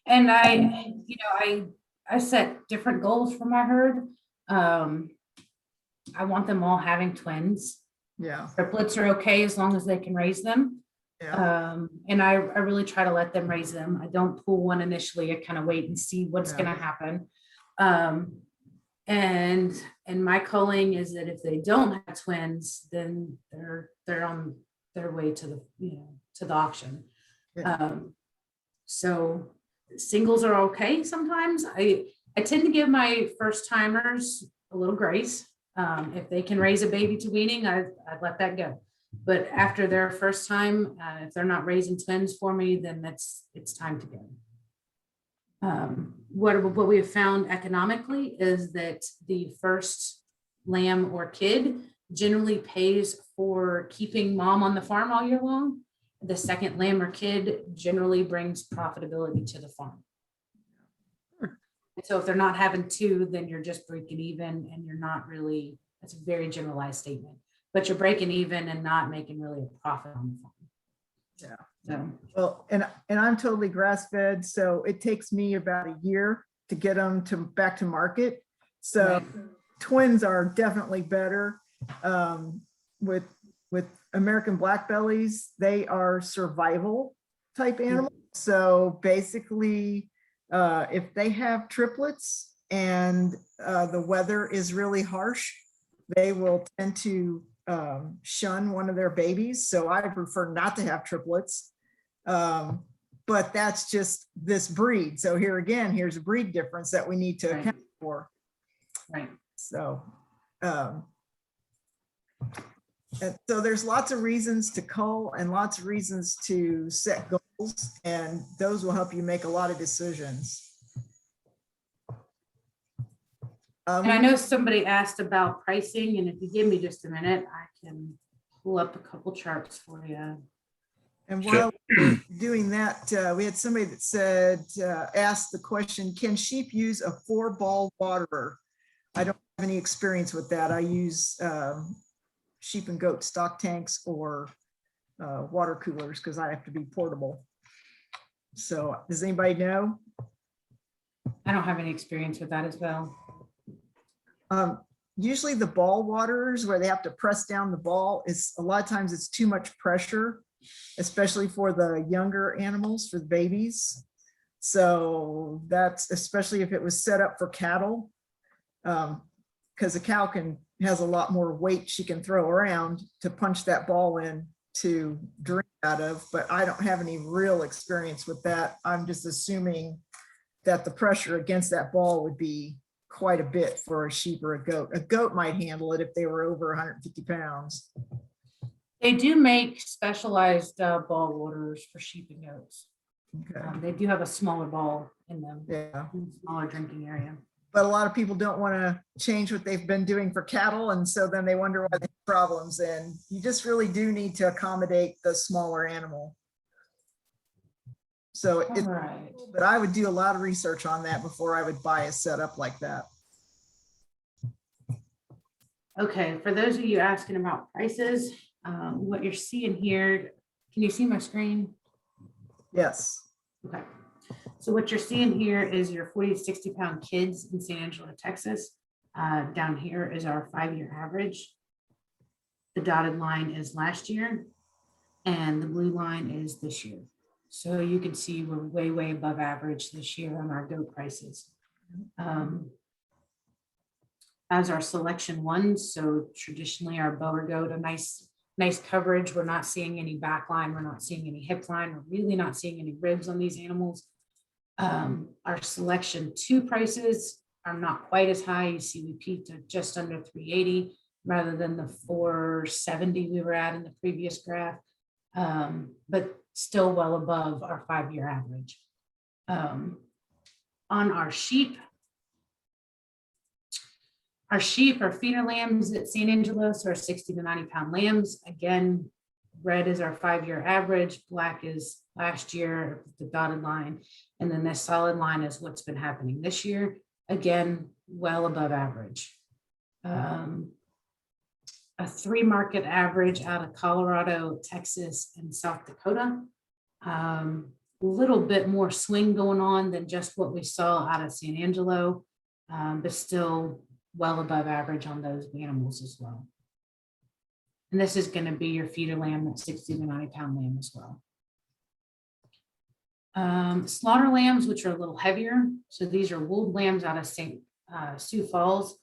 A: And I set different goals for my herd. I want them all having twins.
B: Yeah.
A: Triplets are okay as long as they can raise them.
B: Yeah.
A: And I really try to let them raise them. I don't pull one initially. I kind of wait and see what's
B: Yeah.
A: going to happen. And my culling is that if they don't have twins, then they're on their way to the auction.
B: Yeah.
A: So singles are okay sometimes. I tend to give my first timers a little grace. If they can raise a baby to weaning, I'd let that go. But after their first time, if they're not raising twins for me, then it's time to go. What we have found economically is that the first lamb or kid generally pays for keeping mom on the farm all year long. The second lamb or kid generally brings profitability to the farm. And so if they're not having two, then you're just breaking even, and you're not really, that's a very generalized statement, but you're breaking even and not making really a profit on the farm.
B: Yeah.
A: So,
B: Well, and I'm totally grass fed, so it takes me about a year to get them back to market. So
A: right.
B: Twins are definitely better. With American black bellies, they are survival type animals. So basically, if they have triplets and the weather is really harsh, they will tend to shun one of their babies. So I prefer not to have triplets. But that's just this breed. So here again, here's a breed difference that we need to account for.
A: Right.
B: So, and so there's lots of reasons to cull and lots of reasons to set goals, and those will help you make a lot of decisions.
A: And I know somebody asked about pricing, and if you give me just a minute, I can pull up a couple charts for you.
B: And while we're doing that, we had somebody that said, asked the question, can sheep use a 4-ball waterer? I don't have any experience with that. I use sheep and goat stock tanks or water coolers because I have to be portable. So does anybody know?
A: I don't have any experience with that as well.
B: Usually the ball waterers, where they have to press down the ball, is a lot of times it's too much pressure, especially for the younger animals, for the babies. So that's especially if it was set up for cattle, because a cow has a lot more weight she can throw around to punch that ball in to drink out of. But I don't have any real experience with that. I'm just assuming that the pressure against that ball would be quite a bit for a sheep or a goat. A goat might handle it if they were over 150 pounds.
A: They do make specialized ball waters for sheep and goats.
B: Okay.
A: They do have a smaller ball in them,
B: Yeah.
A: smaller drinking area.
B: But a lot of people don't want to change what they've been doing for cattle. And so then they wonder why they have problems. And you just really do need to accommodate the smaller animal. So
A: All right.
B: but I would do a lot of research on that before I would buy a setup like that.
A: Okay, for those of you asking about prices, what you're seeing here, can you see my screen?
B: Yes.
A: Okay. So what you're seeing here is your 40 to 60 pound kids in San Angelo, Texas. Down here is our 5-year average. The dotted line is last year and the blue line is this year. So you can see we're way, way above average this year on our goat prices. As our selection ones, so traditionally our bower goat, a nice coverage. We're not seeing any back line. We're not seeing any hip line. We're really not seeing any ribs on these animals. Our selection 2 prices are not quite as high. You see we peaked at just under 380 rather than the 470 we were at in the previous graph, but still well above our 5-year average. On our sheep, our feeder lambs at San Angelo, so our 60 to 90 pound lambs. Again, red is our 5-year average, black is last year, the dotted line, and then this solid line is what's been happening this year. Again, well above average. A 3 market average out of Colorado, Texas, and South Dakota. A little bit more swing going on than just what we saw out of San Angelo, but still well above average on those animals as well. And this is going to be your feeder lamb, that 60 to 90 pound lamb as well. Slaughter lambs, which are a little heavier. So these are wooled lambs out of Sioux Falls.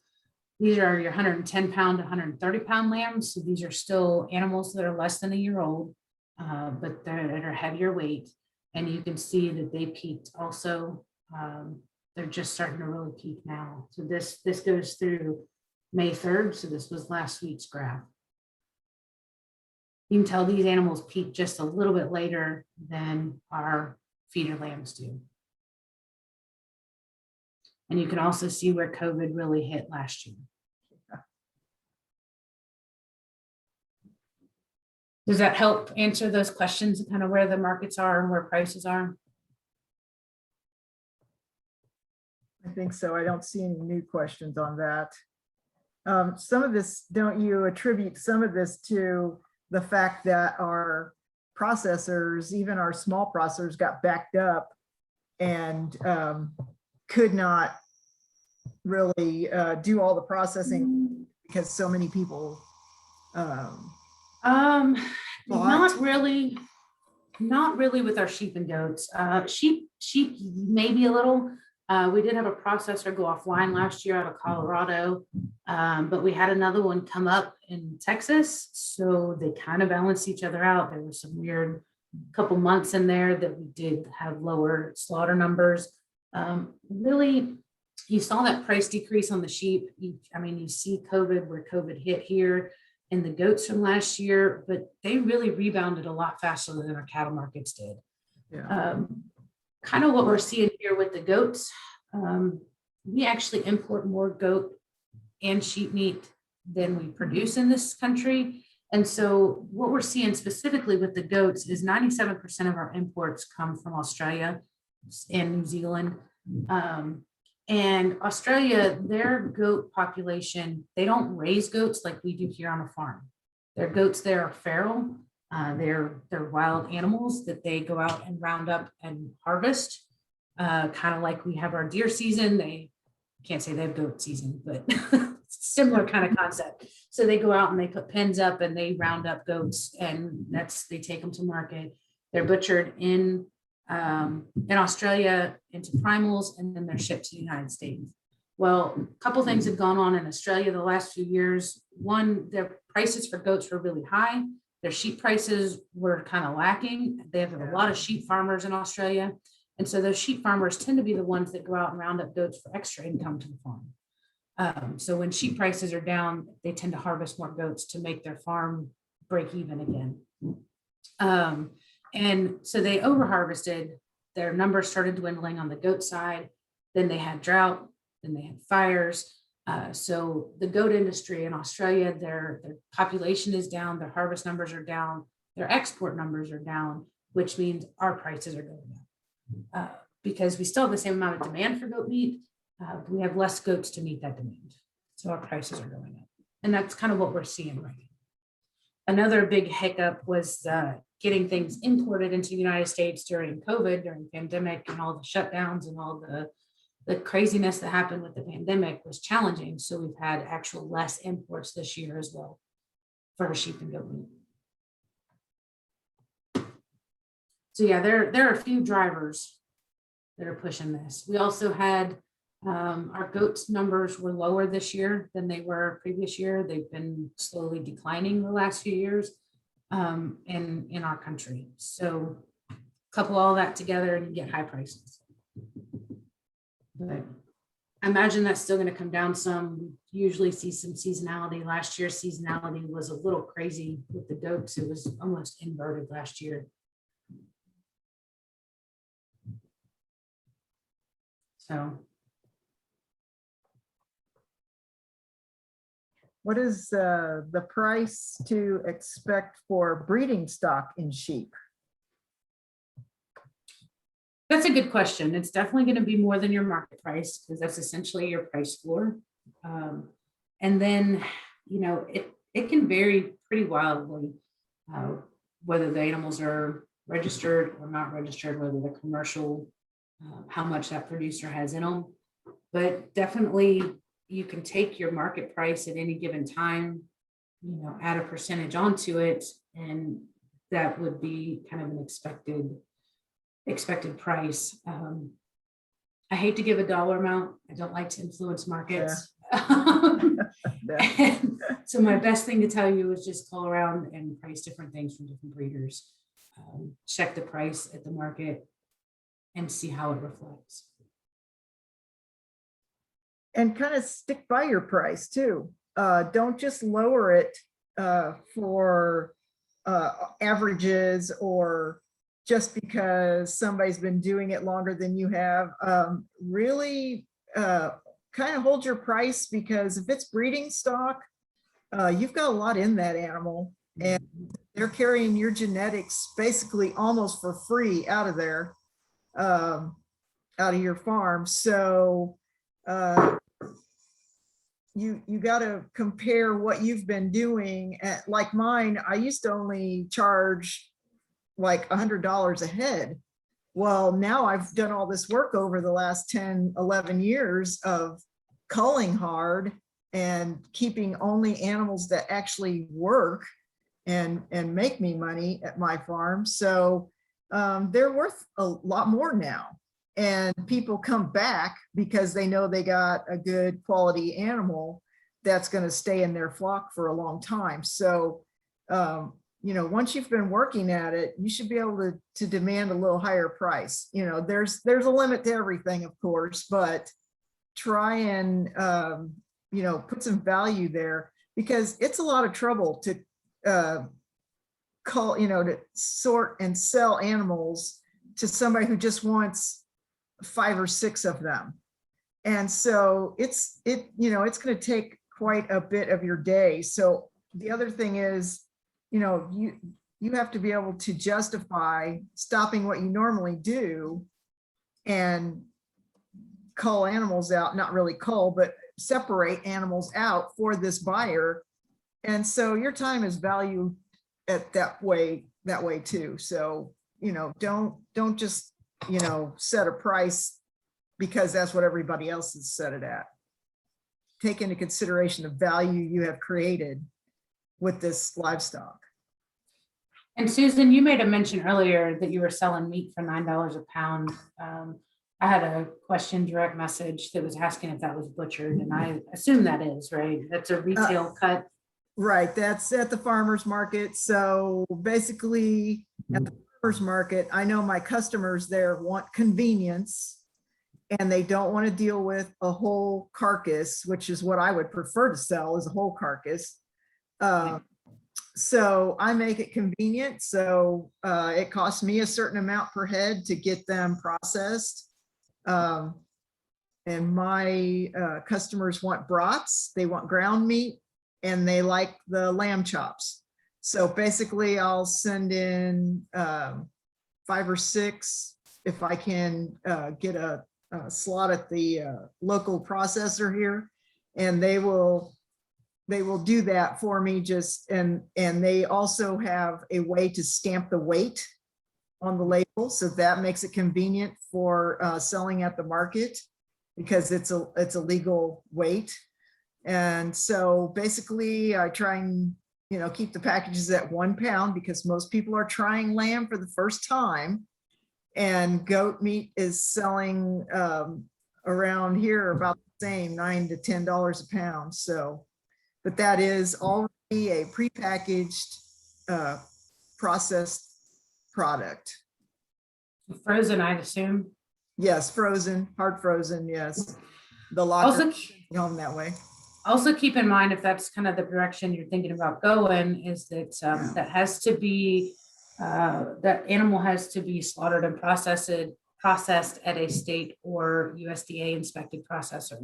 A: These are your 110 pound to 130 pound lambs. So these are still animals that are less than a year old, but they're heavier weight. And you can see that they peaked also. They're just starting to really peak now. So this goes through May 3rd. So this was last week's graph. You can tell these animals peak just a little bit later than our feeder lambs do. And you can also see where COVID really hit last year. Does that help answer those questions, kind of where the markets are and where prices are?
B: I think so. I don't see any new questions on that. Some of this, don't you attribute some of this to the fact that our processors, even our small processors, got backed up and could not really do all the processing because so many people
A: not really with our sheep and goats. Sheep maybe a little. We did have a processor go offline last year out of Colorado, but we had another one come up in Texas, so they kind of balanced each other out. There was some weird couple months in there that we did have lower slaughter numbers. Really, you saw that price decrease on the sheep. You see COVID, where COVID hit here, and the goats from last year, but they really rebounded a lot faster than our cattle markets did.
B: Yeah.
A: Kind of what we're seeing here with the goats. We actually import more goat and sheep meat than we produce in this country. And so what we're seeing specifically with the goats is 97% of our imports come from Australia and New Zealand. And Australia, their goat population, they don't raise goats like we do here on a farm. Their goats there are feral. They're wild animals that they go out and round up and harvest, kind of like we have our deer season. They can't say they have goat season, but similar kind of concept. So they go out and they put pens up and they round up goats, and they take them to market. They're butchered in Australia into primals, and then they're shipped to the United States. Well, a couple things have gone on in Australia the last few years. One, their prices for goats were really high. Their sheep prices were kind of lacking. They have a lot of sheep farmers in Australia. And so those sheep farmers tend to be the ones that go out and round up goats for extra income to the farm. So when sheep prices are down, they tend to harvest more goats to make their farm break even again. And so they over harvested their numbers started dwindling on the goat side. Then they had drought, then they had fires. So the goat industry in Australia, their population is down, their harvest numbers are down, their export numbers are down, which means our prices are going up. Because we still have the same amount of demand for goat meat, we have less goats to meet that demand. So our prices are going up. And that's kind of what we're seeing right now. Another big hiccup was getting things imported into the United States during COVID, during the pandemic, and all the shutdowns and all the craziness that happened with the pandemic was challenging. So we've had actual less imports this year as well for our sheep and goat meat. So yeah, there are a few drivers that are pushing this. We also had our goats numbers were lower this year than they were previous year. They've been slowly declining the last few years in our country. So couple all that together and you get high prices. But I imagine that's still going to come down some. We usually see some seasonality. Last year's seasonality was a little crazy with the goats. It was almost inverted last year. So
B: What is the price to expect for breeding stock in sheep?
A: that's a good question. It's definitely going to be more than your market price because that's essentially your price floor. And then, you know, it can vary pretty wildly, whether the animals are registered or not registered, whether they're commercial, how much that producer has in them. But definitely you can take your market price at any given time, you know, add a percentage onto it, and that would be kind of an expected price. I hate to give a dollar amount. I don't like to influence markets.
B: Yeah.
A: So my best thing to tell you is just call around and price different things from different breeders. Check the price at the market and see how it reflects.
B: And kind of stick by your price too. Don't just lower it for averages or just because somebody's been doing it longer than you have. Really kind of hold your price, because if it's breeding stock, you've got a lot in that animal and they're carrying your genetics basically almost for free out of there, out of your farm. So you got to compare what you've been doing. Like mine, I used to only charge like $100 a head. Well, now I've done all this work over the last 10, 11 years of culling hard and keeping only animals that actually work and make me money at my farm. So they're worth a lot more now. And people come back because they know they got a good quality animal that's going to stay in their flock for a long time. So, you know, once you've been working at it, you should be able to demand a little higher price. You know, there's a limit to everything, of course, but try and, you know, put some value there, because it's a lot of trouble to to sort and sell animals to somebody who just wants 5 or 6 of them. And so it's going to take quite a bit of your day. So the other thing is, you know, you have to be able to justify stopping what you normally do and cull animals out, not really cull, but separate animals out for this buyer. And so your time is valued at that way too. So, you know, don't just, you know, set a price because that's what everybody else has set it at. Take into consideration the value you have created with this livestock.
A: And Susan, you made a mention earlier that you were selling meat for $9 a pound. I had a question direct message that was asking if that was butchered, and I assume that is, right? That's a retail cut.
B: Right, that's at the farmer's market. So basically at the farmer's market, I know my customers there want convenience and they don't want to deal with a whole carcass, which is what I would prefer to sell, is a whole carcass. So I make it convenient. So it costs me a certain amount per head to get them processed. And my customers want brats, they want ground meat, and they like the lamb chops. So basically I'll send in 5 or 6 if I can get a slot at the local processor here, and they will do that for me. Just and they also have a way to stamp the weight on the label, so that makes it convenient for selling at the market, because it's a legal weight. And so basically I try and keep the packages at 1 pound, because most people are trying lamb for the first time, and goat meat is selling around here about the same, $9 to $10 a pound. So, but that is already a prepackaged processed product.
A: Frozen, I'd assume.
B: Yes, frozen, hard frozen, yes. The
A: Also,
B: locker home that way.
A: also keep in mind, if that's kind of the direction you're thinking about going, is that that has to be that animal has to be slaughtered and processed at a state or USDA inspected processor.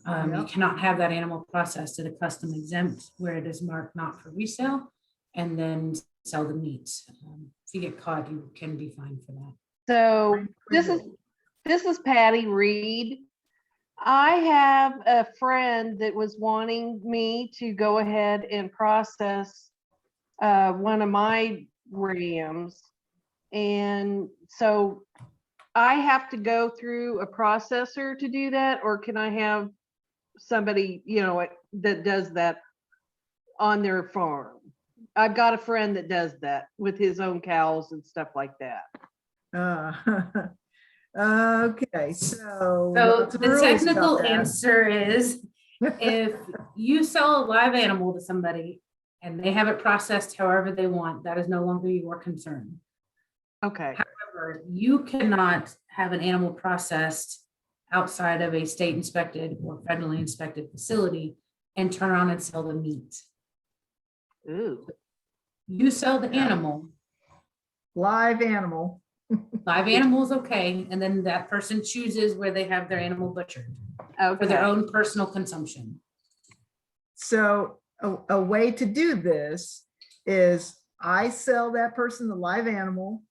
A: You
B: Yep.
A: cannot have that animal processed at a custom exempt where it is marked not for resale and then sell the meat. If you get caught, you can be fined for that.
D: So this is Patty Reed. I have a friend that was wanting me to go ahead and process one of my rams. And so I have to go through a processor to do that, or can I have somebody, that does that on their farm? I've got a friend that does that with his own cows and stuff like that.
B: Okay, so.
A: So
B: the
A: the
B: rules
A: technical
B: about that.
A: answer is, if you sell a live animal to somebody and they have it processed however they want, that is no longer your concern.
D: Okay,
A: However, you cannot have an animal processed outside of a state inspected or federally inspected facility and turn around and sell the meat.
D: ooh,
A: You sell the animal,
B: Live animal.
A: live animal is okay, and then that person chooses where they have their animal butchered for their
D: okay,
A: own personal consumption.
B: So a way to do this is I sell that person the live animal.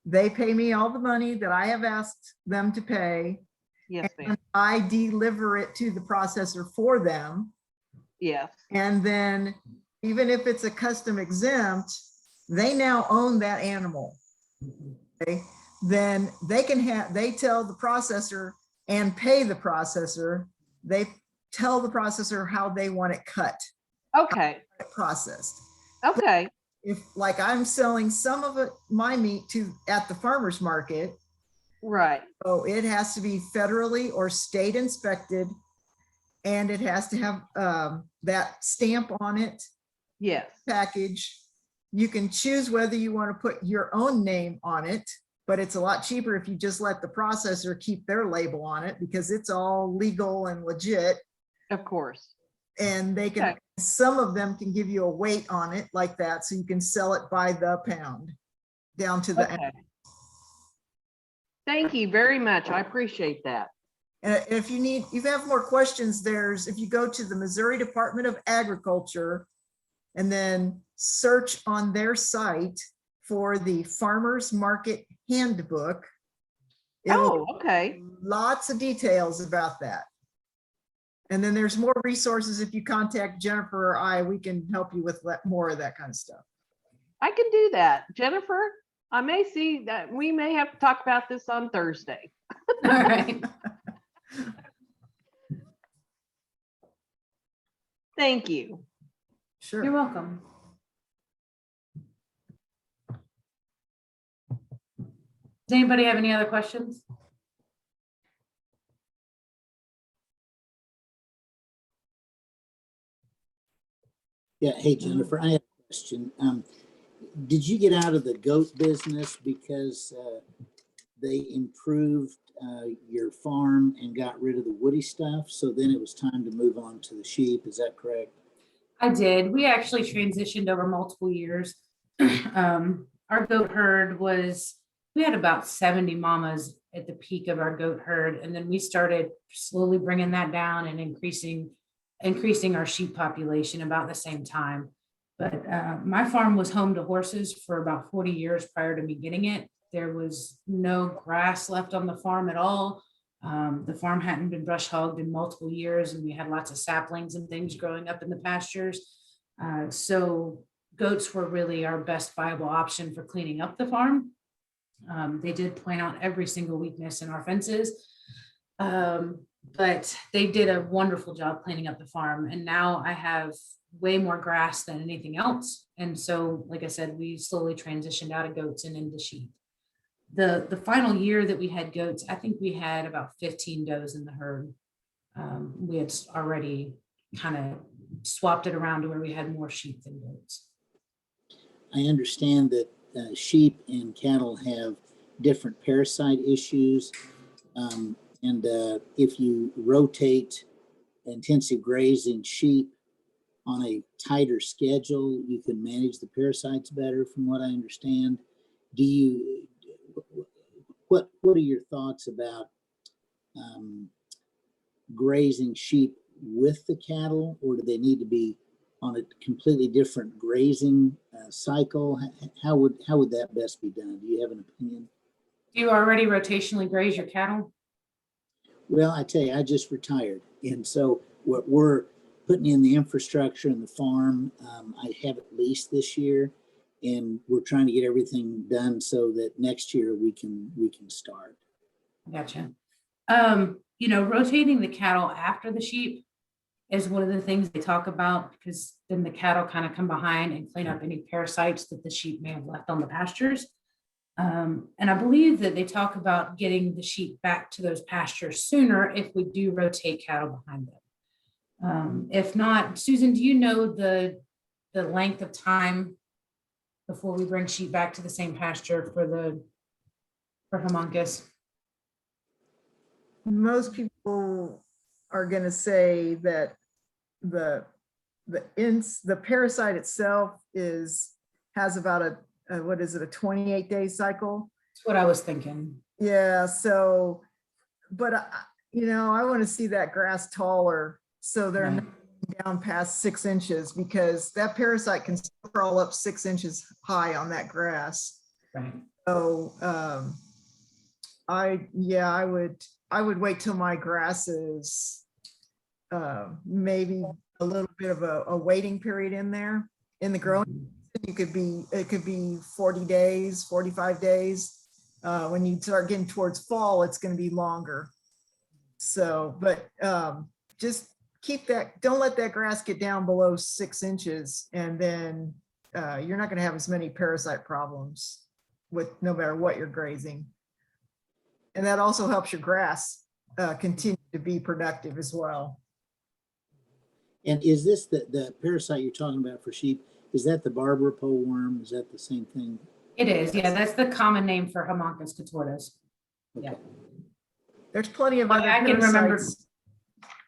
B: They pay me all the money that I have asked them to pay.
D: yes, ma'am,
B: And I deliver it to the processor for them.
D: yes,
B: And then even if it's a custom exempt, they now own that animal. Okay, then they tell the processor and pay the processor. They tell the processor how they want it cut,
D: okay,
B: processed.
D: okay,
B: If like I'm selling some of it, my meat at the farmer's market,
D: right,
B: so it has to be federally or state inspected, and it has to have that stamp on it,
D: yes,
B: package. You can choose whether you want to put your own name on it, but it's a lot cheaper if you just let the processor keep their label on it, because it's all legal and legit.
D: of course,
B: And they can,
D: Okay.
B: some of them can give you a weight on it like that, so you can sell it by the pound down to the.
D: okay. Thank you very much. I appreciate that.
B: And if you have more questions, if you go to the Missouri Department of Agriculture and then search on their site for the Farmers Market Handbook.
D: Oh, okay,
B: Lots of details about that. And then there's more resources. If you contact Jennifer or I, we can help you with more of that kind of stuff.
D: I can do that. Jennifer, I may see that we may have to talk about this on Thursday.
A: All right.
D: Thank you.
B: Sure.
A: You're welcome. Does anybody have any other questions?
E: Yeah, hey Jennifer, I have a question. Did you get out of the goat business because they improved your farm and got rid of the woody stuff? So then it was time to move on to the sheep. Is that correct?
A: I did. We actually transitioned over multiple years. Our goat herd we had about 70 mamas at the peak of our goat herd. And then we started slowly bringing that down and increasing our sheep population about the same time. But my farm was home to horses for about 40 years prior to me getting it. There was no grass left on the farm at all. The farm hadn't been brush hogged in multiple years, and we had lots of saplings and things growing up in the pastures. So goats were really our best viable option for cleaning up the farm. They did point out every single weakness in our fences, but they did a wonderful job cleaning up the farm. And now I have way more grass than anything else. And so, like I said, we slowly transitioned out of goats and into sheep. The final year that we had goats, I think we had about 15 does in the herd. We had already kind of swapped it around to where we had more sheep than goats.
E: I understand that sheep and cattle have different parasite issues. And if you rotate intensive grazing sheep on a tighter schedule, you can manage the parasites better, from what I understand. What are your thoughts about grazing sheep with the cattle, or do they need to be on a completely different grazing cycle? How would that best be done? Do you have an opinion?
A: Do you already rotationally graze your cattle?
E: Well, I tell you, I just retired. And so what we're putting in the infrastructure and the farm, I have at least this year, and we're trying to get everything done so that next year we can start.
A: Gotcha. Rotating the cattle after the sheep is one of the things they talk about, because then the cattle kind of come behind and clean up any parasites that the sheep may have left on the pastures. And I believe that they talk about getting the sheep back to those pastures sooner if we do rotate cattle behind them. If not, Susan, do you know the length of time before we bring sheep back to the same pasture for homunculus?
B: Most people are going to say that the parasite itself has about a 28-day cycle.
A: That's what I was thinking.
B: Yeah. So, but I want to see that grass taller, so they're not down past 6 inches, because that parasite can crawl up 6 inches high on that grass.
A: Right.
B: So, I would wait till my grass is maybe a little bit of a waiting period in there. In the growing, it could be 40 days, 45 days. When you start getting towards fall, it's going to be longer. So, but just keep that, don't let that grass get down below 6 inches, and then you're not going to have as many parasite problems with no matter what you're grazing. And that also helps your grass continue to be productive as well.
E: And is this the parasite you're talking about for sheep? Is that the barber pole worm? Is that the same thing?
A: It is. Yeah, that's the common name for homunculus contortus.
E: Okay.
A: Yeah.
B: There's plenty of
A: Why
B: other
A: I can remember
B: parasites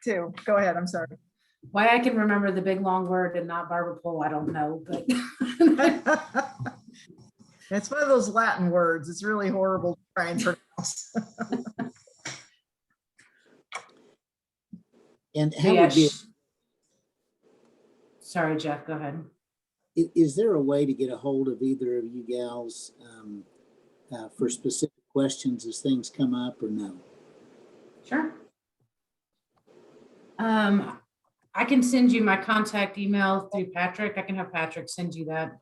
B: too. Go ahead. I'm sorry.
A: why I can remember the big long word and not barber pole, I don't know, but
B: It's one of those Latin words. It's really horrible to try and pronounce.
E: And how
A: yeah.
E: would be,
A: Sorry, Jeff, go ahead.
E: is there a way to get a hold of either of you gals for specific questions as things come up, or no?
A: Sure. I can send you my contact email through Patrick. I can have Patrick send you that.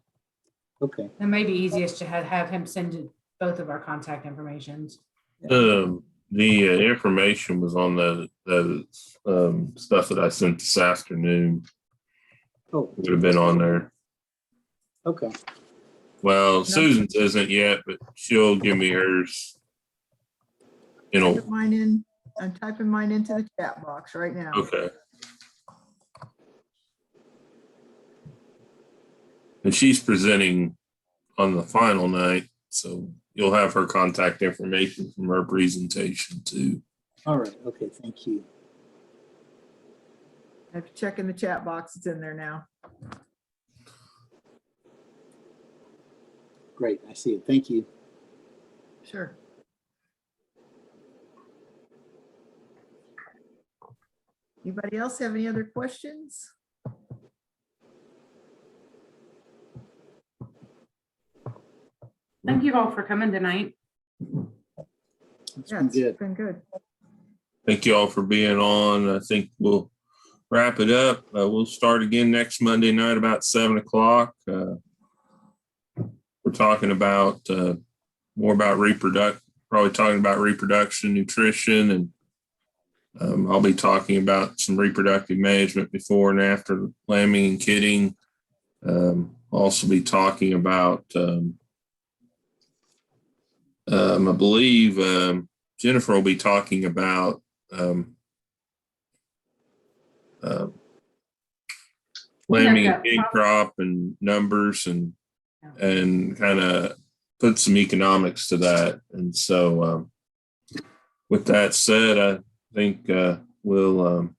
E: Okay.
A: That may be easiest to have him send you both of our contact informations.
F: The information was on the stuff that I sent this afternoon.
E: Oh,
F: It would have been on there.
E: okay.
F: Well, Susan's isn't yet, but she'll give me hers.
B: Type mine in. I'm typing mine into the chat box right now.
F: Okay. And she's presenting on the final night, so you'll have her contact information from her presentation too.
E: All right. Okay. Thank you.
B: I have to check in the chat box. It's in there now.
E: Great, I see it. Thank you.
B: Sure. Anybody else have any other questions?
A: Thank you all for coming tonight.
E: It's
B: Yeah,
E: been
B: it's
E: good.
B: been good.
F: Thank you all for being on. I think we'll wrap it up. We'll start again next Monday night about 7 o'clock. We're talking about more about probably talking about reproduction, nutrition, and I'll be talking about some reproductive management before and after lambing and kidding. I'll also be talking about, I believe Jennifer will be talking about lambing and pig crop and numbers and kind of put some economics to that. And so with that said, I think we'll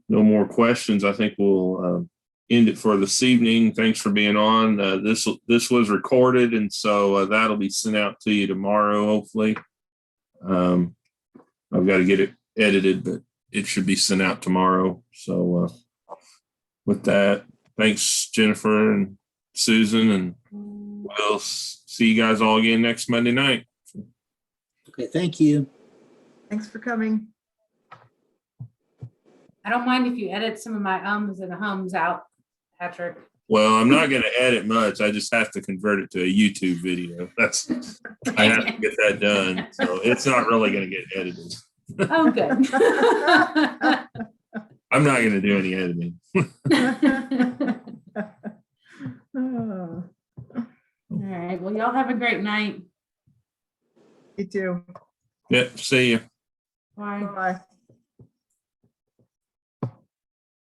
F: no more questions. I think we'll end it for this evening. Thanks for being on. This was recorded, and so that'll be sent out to you tomorrow, hopefully. I've got to get it edited, but it should be sent out tomorrow. So with that, thanks, Jennifer and Susan, and we'll see you guys all again next Monday night.
E: Okay, thank you.
B: Thanks for coming.
A: I don't mind if you edit some of my ums and hums out, Patrick.
F: Well, I'm not going to edit much. I just have to convert it to a YouTube video. I have to get that done. So it's not really going to get edited.
A: Oh, good.
F: I'm not going to do any editing.
B: Oh,
A: All right. Well, y'all have a great night.
B: you too.
F: Yep. See you.
A: Bye.
B: Bye.